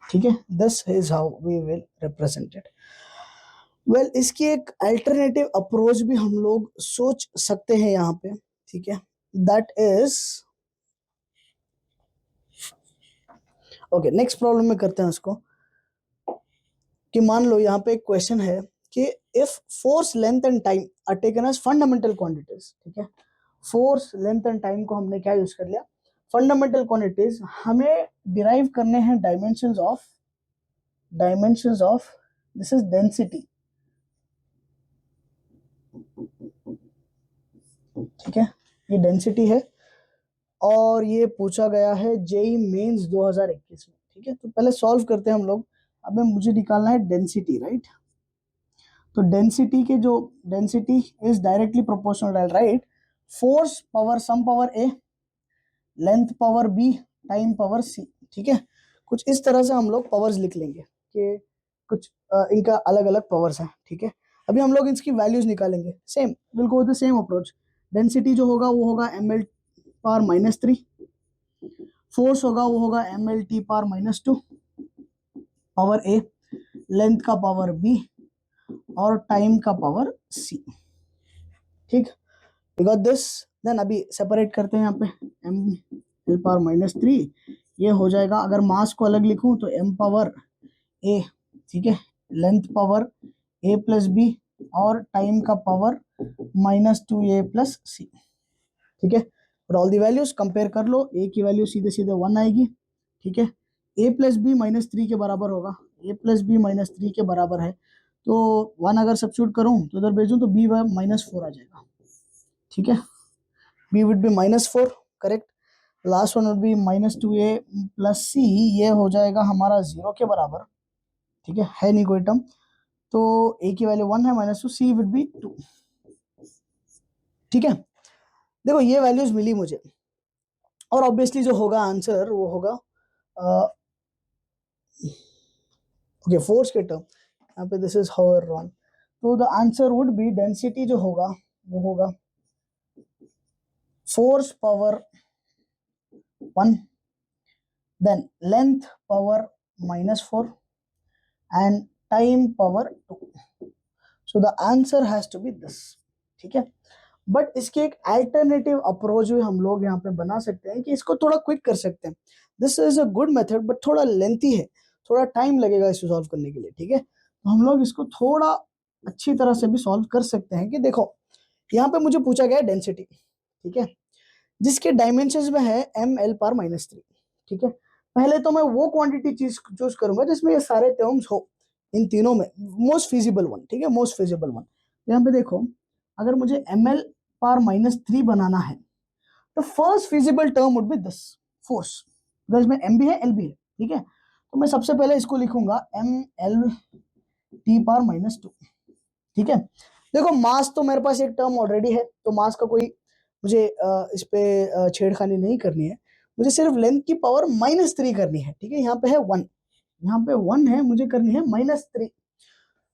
ठीक है, this is how we will represent it. Well, इसकी एक अल्टरनेटिव अप्रोच भी हम लोग सोच सकते हैं यहाँ पे। ठीक है, that is okay, next problem में करते हैं उसको, कि मान लो यहाँ पे एक क्वेश्चन है कि if force length and time are taken as fundamental quantities. ठीक है, फोर्स लेंथ एंड टाइम को हमने क्या यूज कर लिया, फंडामेंटल क्वांटिटीज। हमें डिराइव करने हैं dimensions of this is density. ठीक है, ये डेंसिटी है और ये पूछा गया है जेई मेंस 2021 में। ठीक है, तो पहले सॉल्व करते हैं हम लोग। अब मुझे निकालना है डेंसिटी, राइट। तो डेंसिटी के जो density is directly proportional, right, force power some power A, length power B, time power C. ठीक है, कुछ इस तरह से हम लोग पावर्स लिख लेंगे कि कुछ इनका अलग अलग पावर्स हैं। ठीक है, अभी हम लोग इसकी वैल्यूज निकालेंगे, same will go the same approach. Density जो होगा वो होगा ml पावर -3, फोर्स होगा वो होगा mlt power -2, power A, length का पावर बी और टाइम का पावर सी। ठीक, वी गॉट दिस। देन अभी सेपरेट करते हैं यहाँ पे, ml पावर -3 ये हो जाएगा, अगर मास को अलग लिखूं तो m पावर a, ठीक है, length power a plus b और टाइम का पावर -2a प्लस सी। ठीक है, और ऑल दी वैल्यूज कंपेयर कर लो, a की वैल्यू सीधे सीधे 1 आएगी। ठीक है, a प्लस बी -3 के बराबर होगा, a प्लस बी -3 के बराबर है, तो 1 अगर सब्स्टिट्यूट करूं तो इधर भेजूं तो b -4 आ जाएगा। ठीक है, b would be -4, correct. Last one would be -2a plus c, ये हो जाएगा हमारा 0 के बराबर। ठीक है नहीं कोई टर्म, तो a की वैल्यू 1 है, -2, c वुड बी 2। ठीक है, देखो ये वैल्यूज मिली मुझे, और ऑब्वियसली जो होगा आंसर वो होगा ओके फोर्स के टर्म, यहाँ पे दिस इज हाउ रॉन्ग, तो the answer would be density जो होगा वो होगा force power 1, then length power -4 and time power 2. So the answer has to be this. ठीक है, बट इसकी एक अल्टरनेटिव अप्रोच भी हम लोग यहाँ पे बना सकते हैं कि इसको थोड़ा क्विक कर सकते हैं. This is a good method but थोड़ा लेंथी है, थोड़ा टाइम लगेगा इसको सॉल्व करने के लिए. ठीक है, तो हम लोग इसको थोड़ा अच्छी तरह से भी सॉल्व कर सकते हैं कि देखो यहाँ पे मुझे पूछा गया डेंसिटी, ठीक है, जिसके डायमेंशन में है ml/-3. ठीक है, पहले तो मैं वो क्वांटिटी चीज चूज करूंगा जिसमें ये सारे टर्म्स हो, इन तीनों में मोस्ट फिजिबल वन. ठीक है, मोस्ट फिजिबल वन. यहाँ पे देखो अगर मुझे ml/-3 बनाना है तो first feasible term would be this force, because में m भी है l भी है. ठीक है, तो मैं सबसे पहले इसको लिखूंगा ml/-2. ठीक है, देखो मास तो मेरे पास एक टर्म ऑलरेडी है, तो मास का कोई मुझे इस पे छेड़खानी नहीं करनी है, मुझे सिर्फ लेंथ की पावर -3 करनी है. ठीक है, यहाँ पे है 1, यहाँ पे 1 है, मुझे करनी है -3.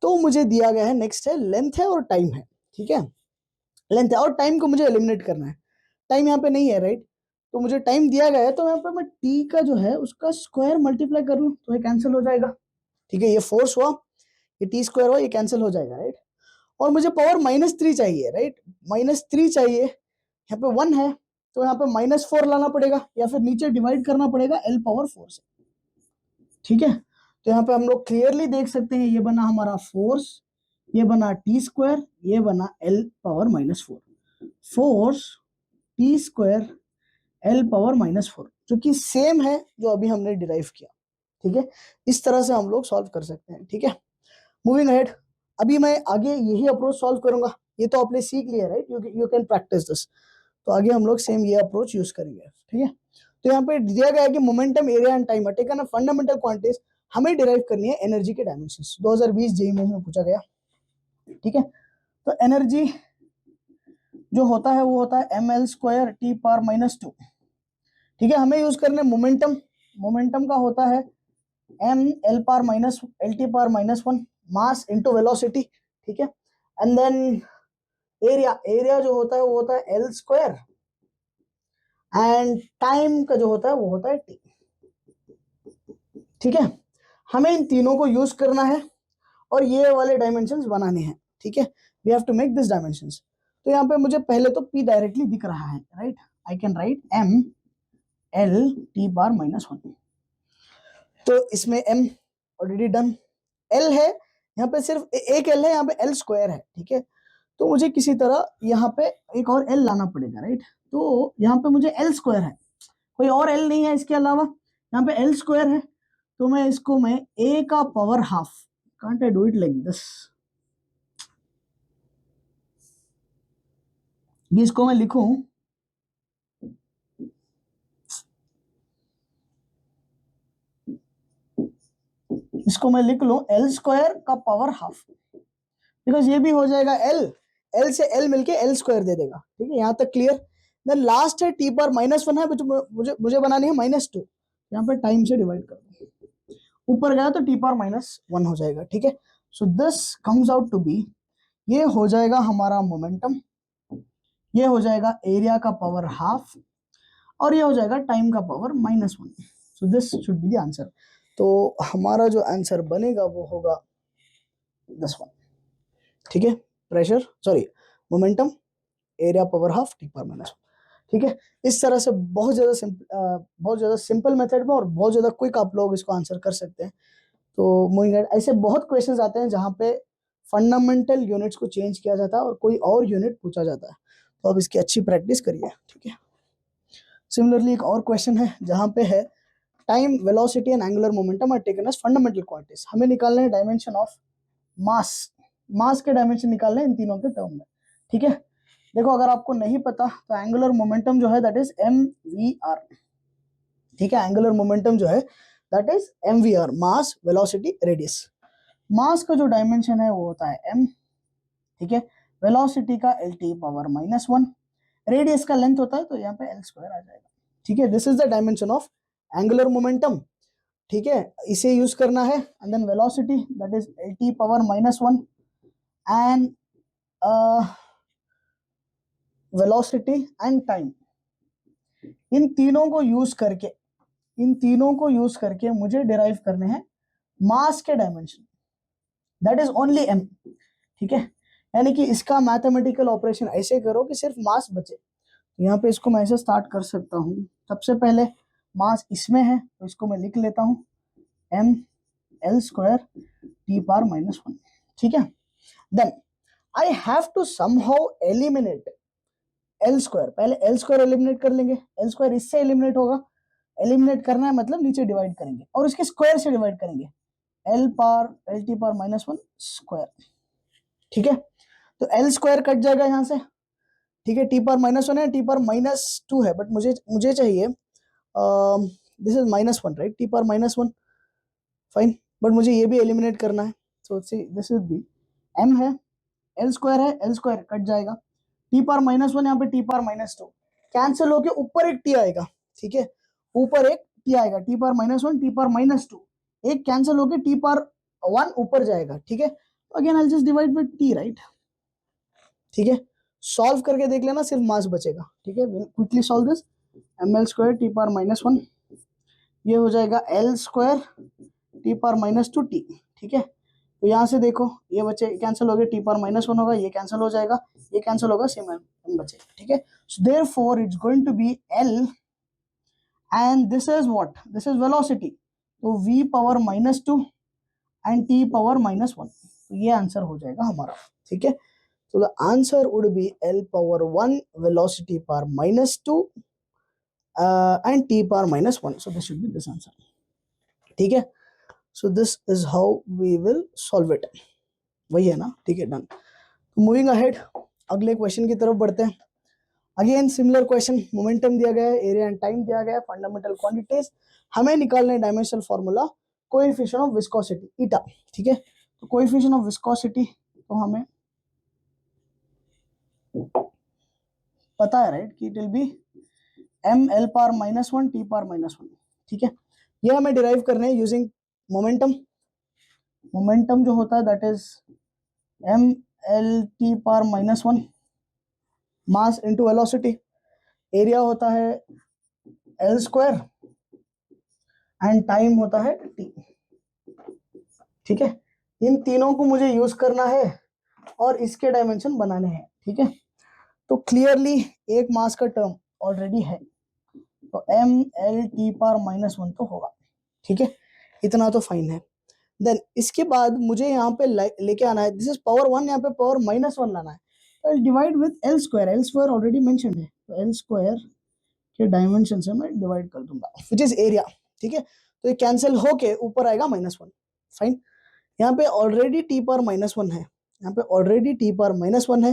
तो मुझे दिया गया है, नेक्स्ट है लेंथ है और टाइम है. ठीक है, लेंथ है और टाइम को मुझे एलिमिनेट करना है. टाइम यहाँ पे नहीं है, राइट, तो मुझे टाइम दिया गया है, तो यहाँ पे मैं टी का जो है उसका स्क्वायर मल्टीप्लाई कर लूँ तो ये कैंसिल हो जाएगा. ठीक है, ये फोर्स हुआ, ये टी स्क्वायर हुआ, ये कैंसिल हो जाएगा, राइट. और मुझे पावर -3 चाहिए, राइट, -3 चाहिए, यहाँ पे 1 है, तो यहाँ पे -4 लाना पड़ेगा या फिर नीचे डिवाइड करना पड़ेगा l/4 से. ठीक है, तो यहाँ पे हम लोग क्लियरली देख सकते हैं ये बना हमारा फोर्स, ये बना टी स्क्वायर, ये बना l/-4. Force T square l/-4 जो कि सेम है जो अभी हमने डिराइव किया. ठीक है, इस तरह से हम लोग सॉल्व कर सकते हैं. ठीक है, मूविंग अहेड, अभी मैं आगे यही अप्रोच सॉल्व करूंगा. ये तो आपने सीख लिया, right, you can practice this. तो आगे हम लोग सेम ये अप्रोच यूज करेंगे. ठीक है, तो यहाँ पे दिया गया है कि momentum, area and time are taken a fundamental quantities, हमें डिराइव करनी है एनर्जी के डायमेंशंस. 2020 जेईई में पूछा गया. ठीक है, तो एनर्जी जो होता है वो होता है ml² T⁻². ठीक है, हमें यूज करने मोमेंटम, मोमेंटम का होता है ml⁻LT⁻1 मास इनटू वेलोसिटी. ठीक है, एंड देन एरिया, एरिया जो होता है वो होता है l², एंड टाइम का जो होता है वो होता है t. ठीक है, हमें इन तीनों को यूज करना है और ये वाले डायमेंशंस बनाने हैं. ठीक है, we have to make this dimensions. तो यहाँ पे मुझे पहले तो p डायरेक्टली दिख रहा है, right, I can write ml⁻1. तो इसमें m ऑलरेडी डन, l है यहाँ पे, सिर्फ एक l है, यहाँ पे l² है. ठीक है, तो मुझे किसी तरह यहाँ पे एक और l लाना पड़ेगा, राइट. तो यहाँ पे मुझे l² है, कोई और l नहीं है इसके अलावा, यहाँ पे l² है, तो मैं इसको मैं a का power half, can't I do it like this, इसको मैं लिखूं इसको मैं लिख लूं l² का पावर हाफ, बिकॉज ये भी हो जाएगा l से l मिलके l² दे देगा. ठीक है, यहाँ तक क्लियर. देन लास्ट है T⁻-1 है, मुझे बनानी है -2, यहाँ पे टाइम से डिवाइड कर दो, ऊपर गया तो T⁻-1 हो जाएगा. ठीक है, so this comes out to be, ये हो जाएगा हमारा मोमेंटम, ये हो जाएगा एरिया का पावर हाफ, और ये हो जाएगा टाइम का power -1. So this should be the answer. तो हमारा जो आंसर बनेगा वो होगा दिस वन. ठीक है, pressure, sorry, momentum, area power half, T⁻-1. ठीक है, इस तरह से बहुत ज्यादा सिंपल मेथड में और बहुत ज्यादा क्विक आप लोग इसको आंसर कर सकते हैं. तो मूविंग एड, ऐसे बहुत क्वेश्चंस आते हैं जहां पे फंडामेंटल यूनिट्स को चेंज किया जाता है और कोई और यूनिट पूछा जाता है, तो अब इसकी अच्छी प्रैक्टिस करिए. ठीक है, सिमिलरली एक और क्वेश्चन है जहां पे है time, velocity and angular momentum are taken as fundamental quantities. हमें निकालना है डायमेंशन ऑफ मास, मास के डायमेंशन निकालने हैं इन तीनों के टर्म में. ठीक है, देखो अगर आपको नहीं पता तो एंगुलर मोमेंटम जो है दैट इज mvr. ठीक है, एंगुलर मोमेंटम जो है that is mvr, mass velocity radius. Mass का जो डायमेंशन है वो होता है m. ठीक है, वेलोसिटी का LT⁻-1, रेडियस का लेंथ होता है, तो यहाँ पे एल स्क्वायर आ जाएगा। ठीक है, this is the dimension of angular momentum. ठीक है, इसे यूज करना है। And then velocity that is T power -1 and velocity and time. इन तीनों को यूज करके मुझे डिराइव करने हैं मास के dimension, that is only M. ठीक है, यानी कि इसका मैथमेटिकल ऑपरेशन ऐसे करो कि सिर्फ मास बचे। तो यहाँ पे इसको मैं ऐसे स्टार्ट कर सकता हूँ। सबसे पहले मास इसमें है, तो इसको मैं लिख लेता हूँ M L square T power -1। ठीक है, then I have to somehow eliminate L square. पहले एल स्क्वायर एलिमिनेट कर लेंगे, एल स्क्वायर इससे एलिमिनेट होगा। एलिमिनेट करना है मतलब नीचे डिवाइड करेंगे और इसके स्क्वायर से डिवाइड करेंगे, एल टी पावर -1 स्क्वायर। ठीक है, तो एल स्क्वायर कट जाएगा यहाँ से। ठीक है, टी पावर -1 है, टी पावर -2 है, बट मुझे चाहिए this is -1 right, T power -1 fine, but मुझे ये भी एलिमिनेट करना है। So this is b, M है, एल स्क्वायर है, एल स्क्वायर कट जाएगा, टी पावर -1 यहाँ पे टी पावर -2 कैंसिल होके ऊपर एक टी आएगा। ठीक है, ऊपर एक टी आएगा, टी पावर -1 टी पावर -2 एक कैंसिल होके टी पावर 1 ऊपर जाएगा। ठीक है, again I just divide with T right. ठीक है, सॉल्व करके देख लेना, सिर्फ मास बचेगा। ठीक है, quickly solve this, M L square T power -1, ये हो जाएगा L square T power -2 T. ठीक है, तो यहाँ से देखो ये बचे कैंसिल हो गए, टी पावर -1 होगा, ये कैंसिल हो जाएगा, ये कैंसिल होगा, सेम एम बचे। ठीक है, so therefore it's going to be L and this is what, this is velocity, तो v power -2 and t power -1, तो ये आंसर हो जाएगा हमारा। ठीक है, so the answer would be L power 1 velocity power -2 and t power -1, so this should be this answer. ठीक है, so this is how we will solve it, वही है ना। ठीक है, डन। मूविंग अहेड, अगले क्वेश्चन की तरफ बढ़ते हैं। अगेन सिमिलर क्वेश्चन, मोमेंटम दिया गया है, एरिया एंड टाइम दिया गया है, फंडामेंटल क्वांटिटीज हमें निकालना है, dimensional formula coefficient of viscosity ईटा। ठीक है, तो कोएफिशिएंट ऑफ विस्कोसिटी तो हमें पता है राइट कि it will be M L power -1 T power -1। ठीक है, ये हमें डिराइव करने हैं यूजिंग मोमेंटम। मोमेंटम जो होता है that is M L T power -1 mass into velocity, area होता है एल स्क्वायर एंड टाइम होता है टी। ठीक है, इन तीनों को मुझे यूज करना है और इसके डायमेंशन बनाने हैं। ठीक है, तो क्लियरली एक मास का टर्म ऑलरेडी है, तो एम एल टी पावर -1 तो होगा। ठीक है, इतना तो फाइन है। देन इसके बाद मुझे यहाँ पे लेके आना है, दिस इज पावर 1, यहाँ पे पावर -1 लाना है, तो divide with L square, L square already mentioned है, तो एल स्क्वायर के डायमेंशन से मैं डिवाइड कर दूंगा विच इज एरिया। ठीक है, तो ये कैंसिल होके ऊपर आएगा -1 फाइन। यहाँ पे ऑलरेडी टी पावर -1 है, यहाँ पे ऑलरेडी टी पावर -1 है,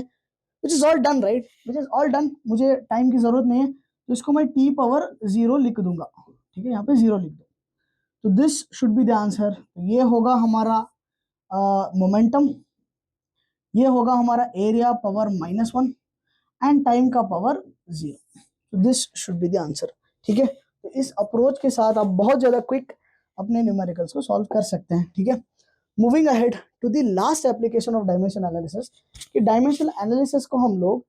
which is all done right, which is all done, मुझे टाइम की जरूरत नहीं है, तो इसको मैं टी पावर 0 लिख दूंगा। ठीक है, यहाँ पे 0 लिख दो, तो this should be the answer. ये होगा हमारा मोमेंटम, ये होगा हमारा एरिया पावर -1 एंड टाइम का पावर 0, तो this should be the answer. ठीक है, तो इस अप्रोच के साथ आप बहुत ज्यादा क्विक अपने न्यूमेरिकल्स को सॉल्व कर सकते हैं। ठीक है, moving ahead to the last application of dimension analysis, कि डायमेंशन एनालिसिस को हम लोग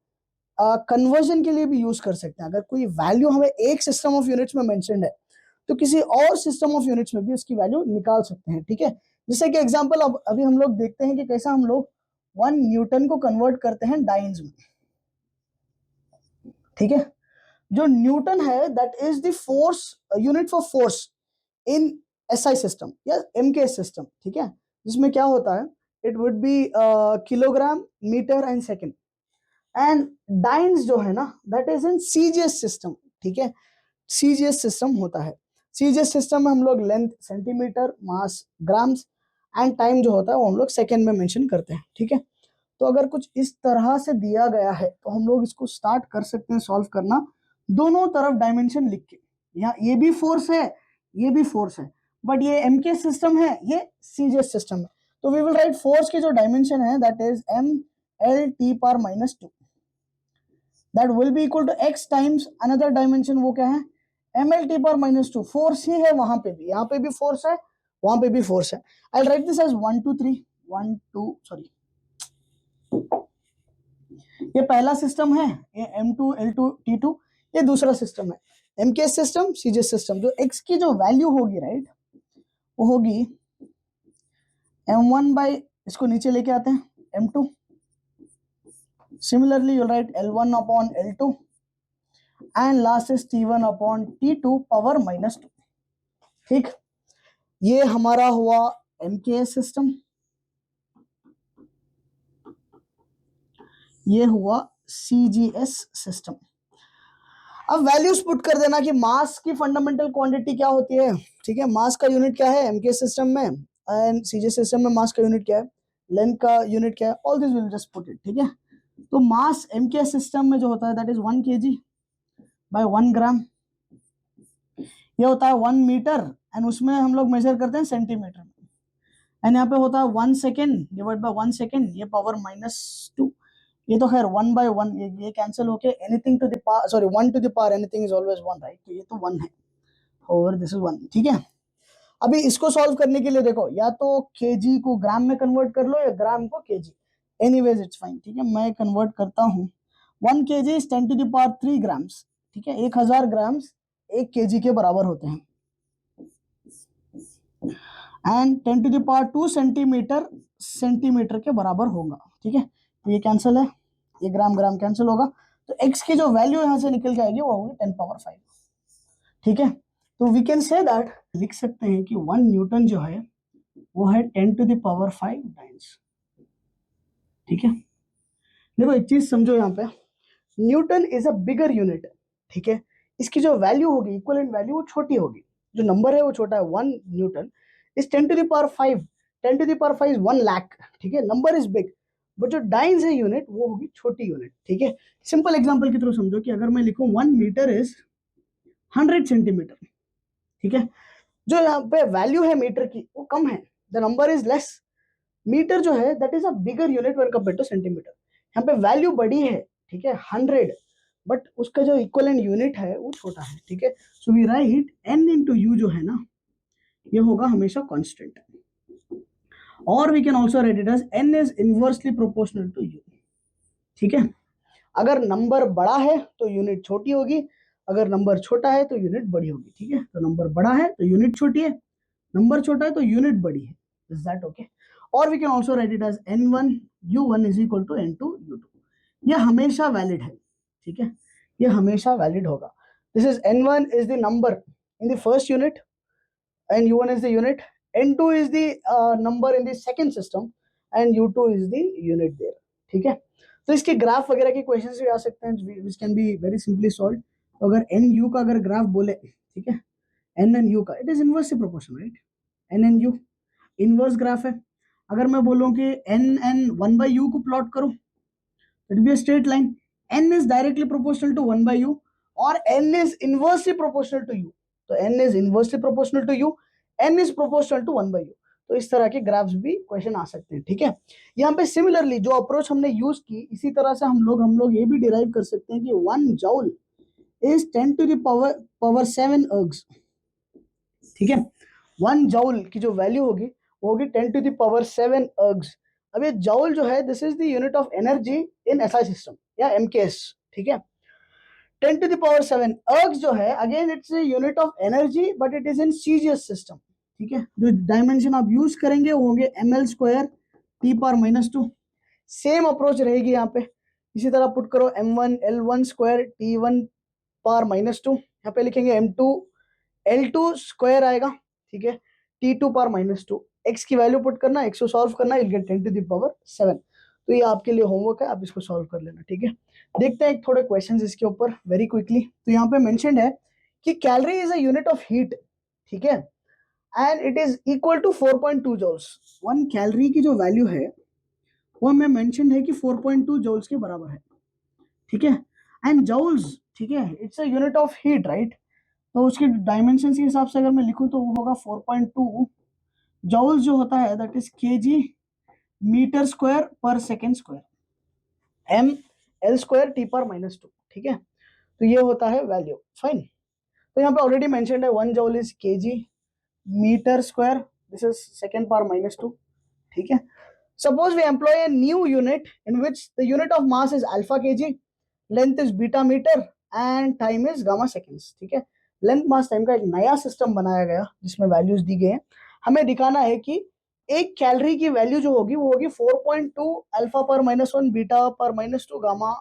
कन्वर्जन के लिए भी यूज कर सकते हैं। अगर कोई वैल्यू हमें एक सिस्टम ऑफ यूनिट्स में मेंशन्ड है, तो किसी और सिस्टम ऑफ यूनिट्स में भी उसकी वैल्यू निकाल सकते हैं। ठीक है, जैसे कि एग्जांपल अभी हम लोग देखते हैं कि कैसा हम लोग 1 न्यूटन को कन्वर्ट करते हैं डाइन्स में। ठीक है, जो न्यूटन है that is the force unit for force in SI system या एमकेएस सिस्टम। ठीक है, जिसमें क्या होता है, it would be kilogram, metre and second, and dynes जो है ना that is in CGS system. ठीक है, सीजीएस सिस्टम होता है, सीजीएस सिस्टम में हम लोग length centimetre, mass grams and time जो होता है वो हम लोग सेकेंड में मेंशन करते हैं। ठीक है, तो अगर कुछ इस तरह से दिया गया है तो हम लोग इसको स्टार्ट कर सकते हैं सॉल्व करना, दोनों तरफ डायमेंशन लिख के। यहाँ ये भी फोर्स है, ये भी फोर्स है, बट ये एमके सिस्टम है, ये सीजीएस सिस्टम है, तो वी विल राइट फोर्स की जो डायमेंशन है that is M L T power -2, that will be equal to x times another dimension, वो क्या है, ml_2। फोर्स ही है वहां पे भी, यहाँ पे भी फोर्स है, वहां पे भी फोर्स है। आई राइट दिस एज 1 2 3 1 2 सॉरी, ये पहला सिस्टम है, ये M2 L2 T2, ये दूसरा सिस्टम है MKS सिस्टम CGS सिस्टम। जो x की जो वैल्यू होगी राइट, वो होगी M1 बाई, इसको नीचे लेके आते हैं M2, similarly you right L1 upon L2 and last is T1 upon T2 power -2। ठीक, ये हमारा हुआ MKS सिस्टम, ये हुआ CGS सिस्टम। अब वैल्यूज पुट कर देना कि मास की फंडामेंटल क्वांटिटी क्या होती है। ठीक है, मास का यूनिट क्या है MKS सिस्टम में एंड CGS सिस्टम में, मास का यूनिट क्या है, लेंथ का यूनिट क्या है, all this will just put it. ठीक है, तो मास MKS सिस्टम में जो होता है दैट इज 1 kg बाय 1 ग्राम, ये होता है 1 मीटर एंड उसमें हम लोग मेजर करते हैं सेंटीमीटर में, एंड यहाँ पे होता है 1 सेकेंड डिवाइड बाय 1 सेकेंड, ये पावर -2। ये तो खैर 1 बाय 1, ये कैंसिल होके anything to the power, sorry 1 to the power anything is always 1 right, तो ये तो 1 है, ओवर दिस इज 1। ठीक है, अभी इसको सॉल्व करने के लिए देखो, या तो केजी को ग्राम में कन्वर्ट कर लो या ग्राम को केजी, एनीवेज इट्स फाइन। ठीक है, मैं कन्वर्ट करता हूँ, 1 kg is 10 to the power 3 grams. ठीक है, 1000 ग्राम्स 1 kg के बराबर होते हैं, and 10 to the power 2 centimetre centimetre के बराबर होगा। ठीक है, तो ये कैंसिल है, ये ग्राम ग्राम कैंसिल होगा, तो x की जो वैल्यू यहां से निकल के आएगी वो होगी 10 पावर 5। ठीक है, तो वी कैन से दैट, लिख सकते हैं कि 1 न्यूटन जो है वो है 10 टू द पावर 5 टाइम्स। ठीक है, देखो एक चीज समझो, यहाँ पे Newton is a bigger unit. ठीक है, इसकी जो वैल्यू होगी, इक्विवेलेंट वैल्यू, वो छोटी होगी, जो नंबर है वो छोटा है। 1 newton is 10 to the power 5, 10 to the power 5 is 1 lakh. ठीक है, नंबर इज बिग, बट जो डाइंस है यूनिट वो होगी छोटी यूनिट। ठीक है, सिंपल एग्जांपल के थ्रू समझो कि अगर मैं लिखूं 1 मीटर इज 100 सेंटीमीटर। ठीक है, जो यहाँ पे वैल्यू है मीटर की वो कम है, the number is less. Metre जो है that is a bigger unit when compared to centimetre, यहाँ पे वैल्यू बड़ी है। ठीक है, 100, बट उसका जो इक्विवेलेंट यूनिट है वो छोटा है। ठीक है, so we write n into u जो है ना, ये होगा हमेशा कांस्टेंट, और we can also write it as n is inversely proportional to u। ठीक है, अगर नंबर बड़ा है तो यूनिट छोटी होगी, अगर नंबर छोटा है तो यूनिट बड़ी होगी। ठीक है, तो नंबर बड़ा है तो यूनिट छोटी है, नंबर छोटा है तो यूनिट बड़ी है। Is that okay? और we can also write it as n1 u1 is equal to n2 u2। ये हमेशा वैलिड है। ठीक है, ये हमेशा वैलिड होगा। This is n1 is the number in the first unit and u1 is the unit, n2 is the number in the second system and u2 is the unit there। ठीक है, तो इसके ग्राफ वगैरह के questions भी आ सकते हैं which can be very simply solved। तो अगर n u का अगर ग्राफ बोले, ठीक है, n and u का, it is inversely proportional right, n and u inverse graph है। अगर मैं बोलूं कि n and 1 by u को प्लॉट करो, it be a straight line, n is directly proportional to 1 by u और n is inversely proportional to u, तो n is inversely proportional to u, n is proportional to 1 by u। तो इस तरह के graphs भी question आ सकते हैं। ठीक है, यहाँ पे सिमिलरली जो अप्रोच हमने यूज की, इसी तरह से हम लोग ये भी डिराइव कर सकते हैं कि 1 joule is 10 to the power 7 ergs. ठीक है, 1 जूल की जो वैल्यू होगी वो होगी 10 टू द पावर 7 अर्ग्स। अब ये जूल जो है this is the unit of energy in SI system या एमकेएस। ठीक है, 10 टू द पावर 7 अर्ग्स जो है again it's a unit of energy but it is in CGS system. ठीक है, जो डायमेंशन आप यूज करेंगे वो होंगे ml² T⁻²। सेम अप्रोच रहेगी यहाँ पे, इसी तरह पुट करो m1 L1² T1⁻², यहाँ पे लिखेंगे m2 L2² आएगा। ठीक है, T2⁻², x की वैल्यू पुट करना, x को सॉल्व करना, you get 10 to the power 7। तो ये आपके लिए होमवर्क है, आप इसको सॉल्व कर लेना। ठीक है, देखते हैं थोड़े क्वेश्चंस इसके ऊपर वेरी क्विकली। तो यहाँ पे मेंशन्ड है कि calorie is a unit of heat. ठीक है, and it is equal to 4.2 joules. 1 calorie की जो वैल्यू है वो हमें मेंशन्ड है कि 4.2 जूल्स के बराबर है। ठीक है, एंड जूल्स, ठीक है, it's a unit of heat right, तो उसके डायमेंशन के हिसाब से अगर मैं लिखूं तो वो होगा 4.2 जूल्स जो होता है that is kg metre square पर second square, m L² T⁻²। ठीक है, तो ये होता है वैल्यू। फाइन, तो यहाँ पे ऑलरेडी मेंशन्ड है 1 joule is kg metre square, this is second power -2, ठीक है। Suppose we employ a new unit in which the unit of mass is alpha kg, length is beta meter and time is gamma seconds, ठीक है। Length mass time का एक नया system बनाया गया जिसमें वैल्यूज दी गए हैं। हमें दिखाना है कि एक कैलोरी की वैल्यू जो होगी वो होगी 4.2 अल्फा पर -1 बीटा पर -2 गामा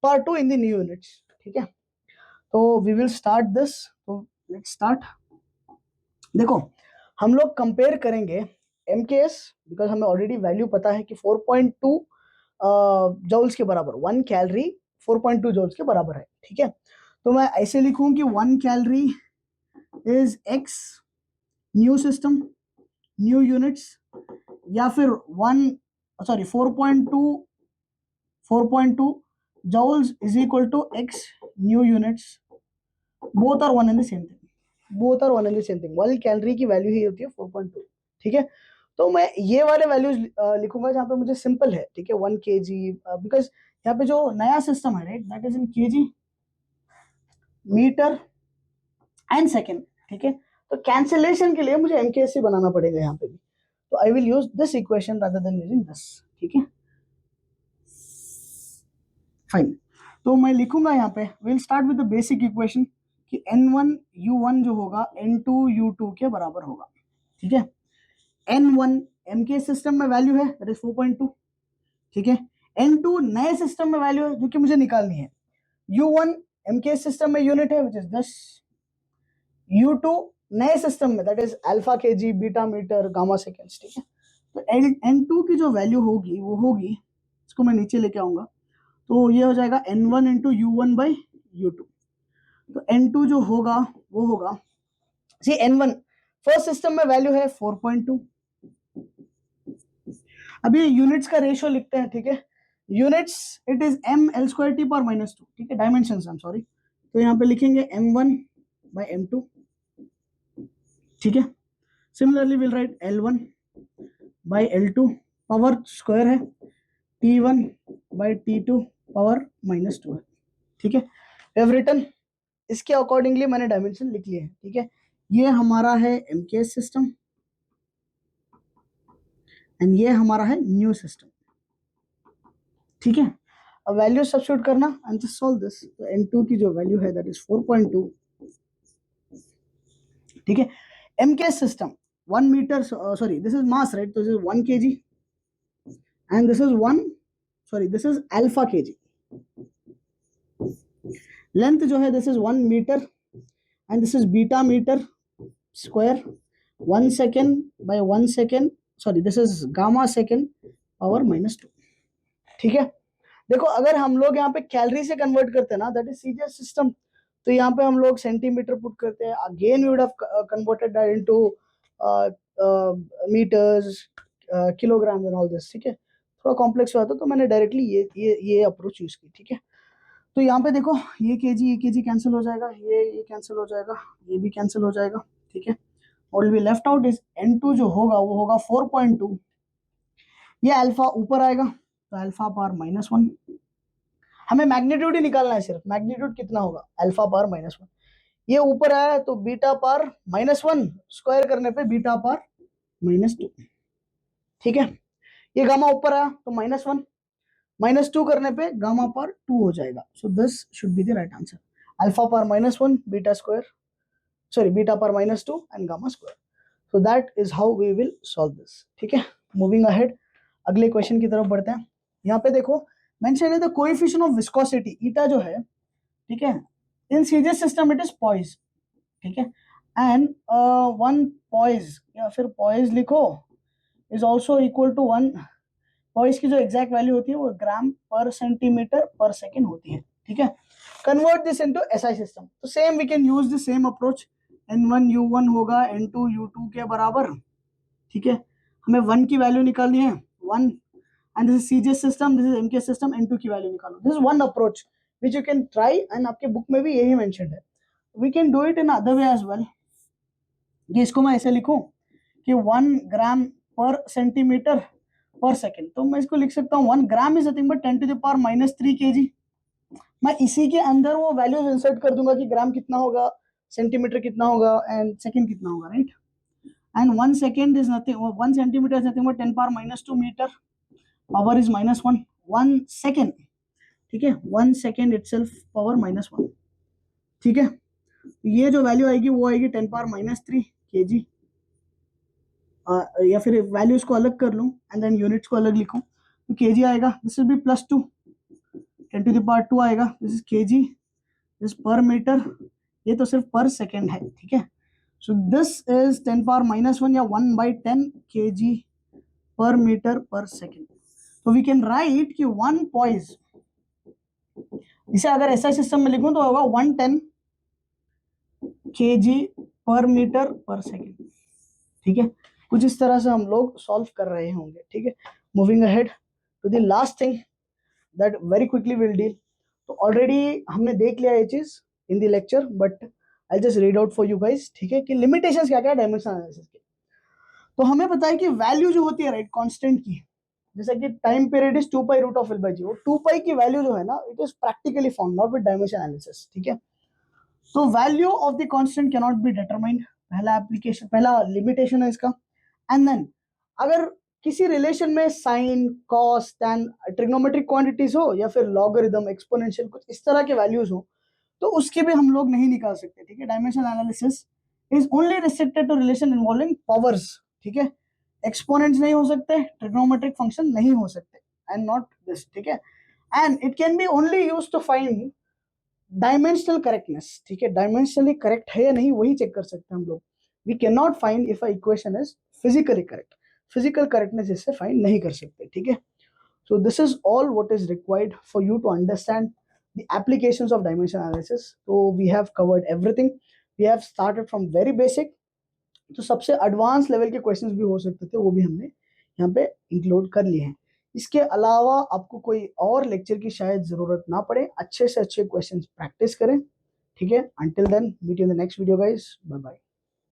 पर 2 इन द न्यू यूनिट्स, ठीक है। तो वी विल स्टार्ट दिस, तो लेट्स स्टार्ट। देखो हम लोग कंपेयर करेंगे MKS, बिकॉज हमें ऑलरेडी वैल्यू पता है कि 4.2 जॉल्स के बराबर 1 कैलोरी 4.2 जॉल्स के बराबर है, ठीक है। तो मैं ऐसे लिखूं कि 1 calorie is x new system new units, या फिर 4.2 joules is equal to x new units, both are one and the same thing, both are one and the same thing। 1 calorie की वैल्यू ही होती है 4.2, ठीक है। तो मैं ये वाले वैल्यूज लिखूंगा जहाँ पे मुझे सिंपल है, ठीक है, 1 kg, बिकॉज यहाँ पे जो नया सिस्टम है, right, that is in kg metre and second, ठीक है। तो कैंसिलेशन के लिए मुझे MKS बनाना पड़ेगा यहाँ पे भी, तो I will use this equation rather than using this, ठीक है। फाइन, तो मैं लिखूंगा यहाँ पे, will start with the basic equation कि N1U1 जो होगा N2U2 के बराबर होगा, ठीक है। N1 MK सिस्टम में वैल्यू है, दैट इज 4.2, ठीक है। N2 नए सिस्टम में वैल्यू है जो कि मुझे निकालनी है। U1 MK सिस्टम में यूनिट है विच इज 10, U2 नए सिस्टम में that is alpha kg beta metre gamma seconds, ठीक है। तो N2 की जो वैल्यू होगी वो होगी, इसको मैं नीचे लेके आऊंगा, तो ये हो जाएगा N1 into U1 by U2। तो N2 जो होगा वो होगा, सी N1 फर्स्ट सिस्टम में वैल्यू है 4.2। अभी यूनिट्स का रेशियो लिखते हैं, ठीक है। यूनिट्स इट इज m(L²T) पर -2, ठीक है, डायमेंशंस आई एम सॉरी। तो यहाँ पे लिखेंगे M1 बाई M2, ठीक है। Similarly will write L1 by L2, power square है, T1 बाई T2 पावर -2 है, ठीक है। रिटन इसके अकॉर्डिंगली मैंने डायमेंशन लिख लिए हैं, ठीक है। ये हमारा है MKS सिस्टम एंड ये हमारा है न्यू सिस्टम, ठीक है। अब वैल्यू सब्स्टिट्यूट करना एंड जस्ट सॉल्व दिस। तो N2 की जो वैल्यू है दैट इज 4.2, ठीक है। MKS system 1 metre, sorry this is mass, right, तो this is 1 kg and this is alpha kg। Length जो है this is 1 metre and this is beta metre square, 1 second by 1 second, sorry this is gamma second power -2, ठीक है। देखो अगर हम लोग यहाँ पे कैलोरी से कन्वर्ट करते हैं ना, दैट इज सीजीएस सिस्टम, तो यहाँ पे हम लोग सेंटीमीटर पुट करते हैं, again we would have converted that into metres, kilogram and all this, ठीक है। थोड़ा कॉम्प्लेक्स हुआ था तो मैंने डायरेक्टली ये अप्रोच यूज की, ठीक है। तो यहाँ पे देखो ये केजी कैंसिल हो जाएगा, ये कैंसिल हो जाएगा, ये भी कैंसिल हो जाएगा, ठीक है। और भी लेफ्ट आउट इज N2 जो होगा वो होगा 4.2, ये अल्फा ऊपर आएगा तो अल्फा पावर -1, हमें मैग्नीट्यूड ही निकालना है, सिर्फ मैग्नीट्यूड कितना होगा अल्फा पावर -1, ये ऊपर आया तो बीटा पावर -1 स्क्वायर करने पे बीटा पावर -2, ठीक है। ये गामा ऊपर आया तो -1 -2 करने पे गामा पावर 2 हो जाएगा, so this should be the right answer, alpha power -1 beta square, sorry beta power -2 and gamma square. So that is how we will solve this, ठीक है। मूविंग अहेड, अगले क्वेश्चन की तरफ बढ़ते हैं। यहाँ पे देखो मेंशन है the coefficient of viscosity, eta जो है, ठीक है, in CGS system it is poise, ठीक है, एंड वन पॉइज या फिर पॉइज लिखो is also equal to 1, poise की जो एग्जैक्ट वैल्यू होती है वो ग्राम पर सेंटीमीटर पर सेकेंड होती है, ठीक है। Convert this into SI system, तो same we can use the same approach, N1U1 होगा N2U2 के बराबर, ठीक है। हमें 1 की वैल्यू निकालनी है, 1, and this is CGS system, this is MKS system, N2 की वैल्यू निकालो। This is one approach which you can try and आपके बुक में भी यही मेंशन्ड है। We can do it in other way as well, कि इसको मैं ऐसे लिखूं कि 1 ग्राम पर सेंटीमीटर पर सेकेंड, तो मैं इसको लिख सकता हूँ 1 gram is nothing but 10 to the power -3 kg, मैं इसी के अंदर वो वैल्यूज इंसर्ट कर दूंगा कि ग्राम कितना होगा, सेंटीमीटर कितना होगा एंड सेकंड कितना होगा, right. And 1 second is nothing, 1 centimeter is nothing but 10⁻²m, power is -1, 1 second, ठीक है, 1 second itself पावर -1, ठीक है। ये जो वैल्यू आएगी वो आएगी 10⁻³ kg, या फिर वैल्यूज को अलग कर लूं एंड देन यूनिट्स को अलग लिखूं तो kg आएगा, दिस विल बी +2, 10⁻², आएगा, दिस इज kg, दिस पर मीटर, ये तो सिर्फ पर सेकेंड है, ठीक है। सो दिस इज 10⁻⁻1 या 1/10 kg पर मीटर पर सेकेंड। तो वी कैन राइट कि 1 पॉइज, इसे अगर ऐसा सिस्टम में लिखूं तो होगा 110 kg पर मीटर पर सेकेंड, ठीक है। कुछ इस तरह से हम लोग सॉल्व कर रहे होंगे, ठीक है। Moving ahead to the last thing that very quickly will deal. तो ऑलरेडी हमने देख लिया ये चीज in the lecture, but I just read out for you guys, ठीक है, कि लिमिटेशंस क्या क्या है डायमेंशन एनालिसिस के। तो हमें पता है कि वैल्यू जो होती है, राइट, कांस्टेंट की, जैसे कि टाइम पीरियड इज 2π√L/g, वो 2π की वैल्यू जो है ना, it is practically found not with dimension analysis, ठीक है। तो value of the constant can not be determined, पहला एप्लीकेशन, पहला लिमिटेशन है इसका। एंड देन अगर किसी रिलेशन में sine, cos, tan, trigonometric quantities हो या फिर लॉगरिथम, एक्सपोनेंशियल, कुछ इस तरह के वैल्यूज हो, तो उसके भी हम लोग नहीं निकाल सकते, ठीक है। Dimension analysis is only restricted to relation involving powers, ठीक है। एक्सपोनेंट्स नहीं हो सकते, ट्रिग्नोमेट्रिक फंक्शन नहीं हो सकते, एंड नॉट दिस, ठीक है। And it can be only used to find dimensional correctness, ठीक है, डायमेंशनली करेक्ट है या नहीं वही चेक कर सकते हैं हम लोग। We can not find if a equation is physically correct, physical correctness इससे फाइंड नहीं कर सकते, ठीक है। So this is all what is required for you to understand the applications of dimension analysis. So we have covered everything. We have started from very basic. तो सबसे advance level के questions भी हो सकते थे, वो भी हमने यहाँ पे इंक्लूड कर लिए हैं। इसके अलावा आपको कोई और लेक्चर की शायद जरूरत ना पड़े, अच्छे से अच्छे क्वेश्चंस प्रैक्टिस करें, ठीक है। Until then meet you in the next video guys, bye bye.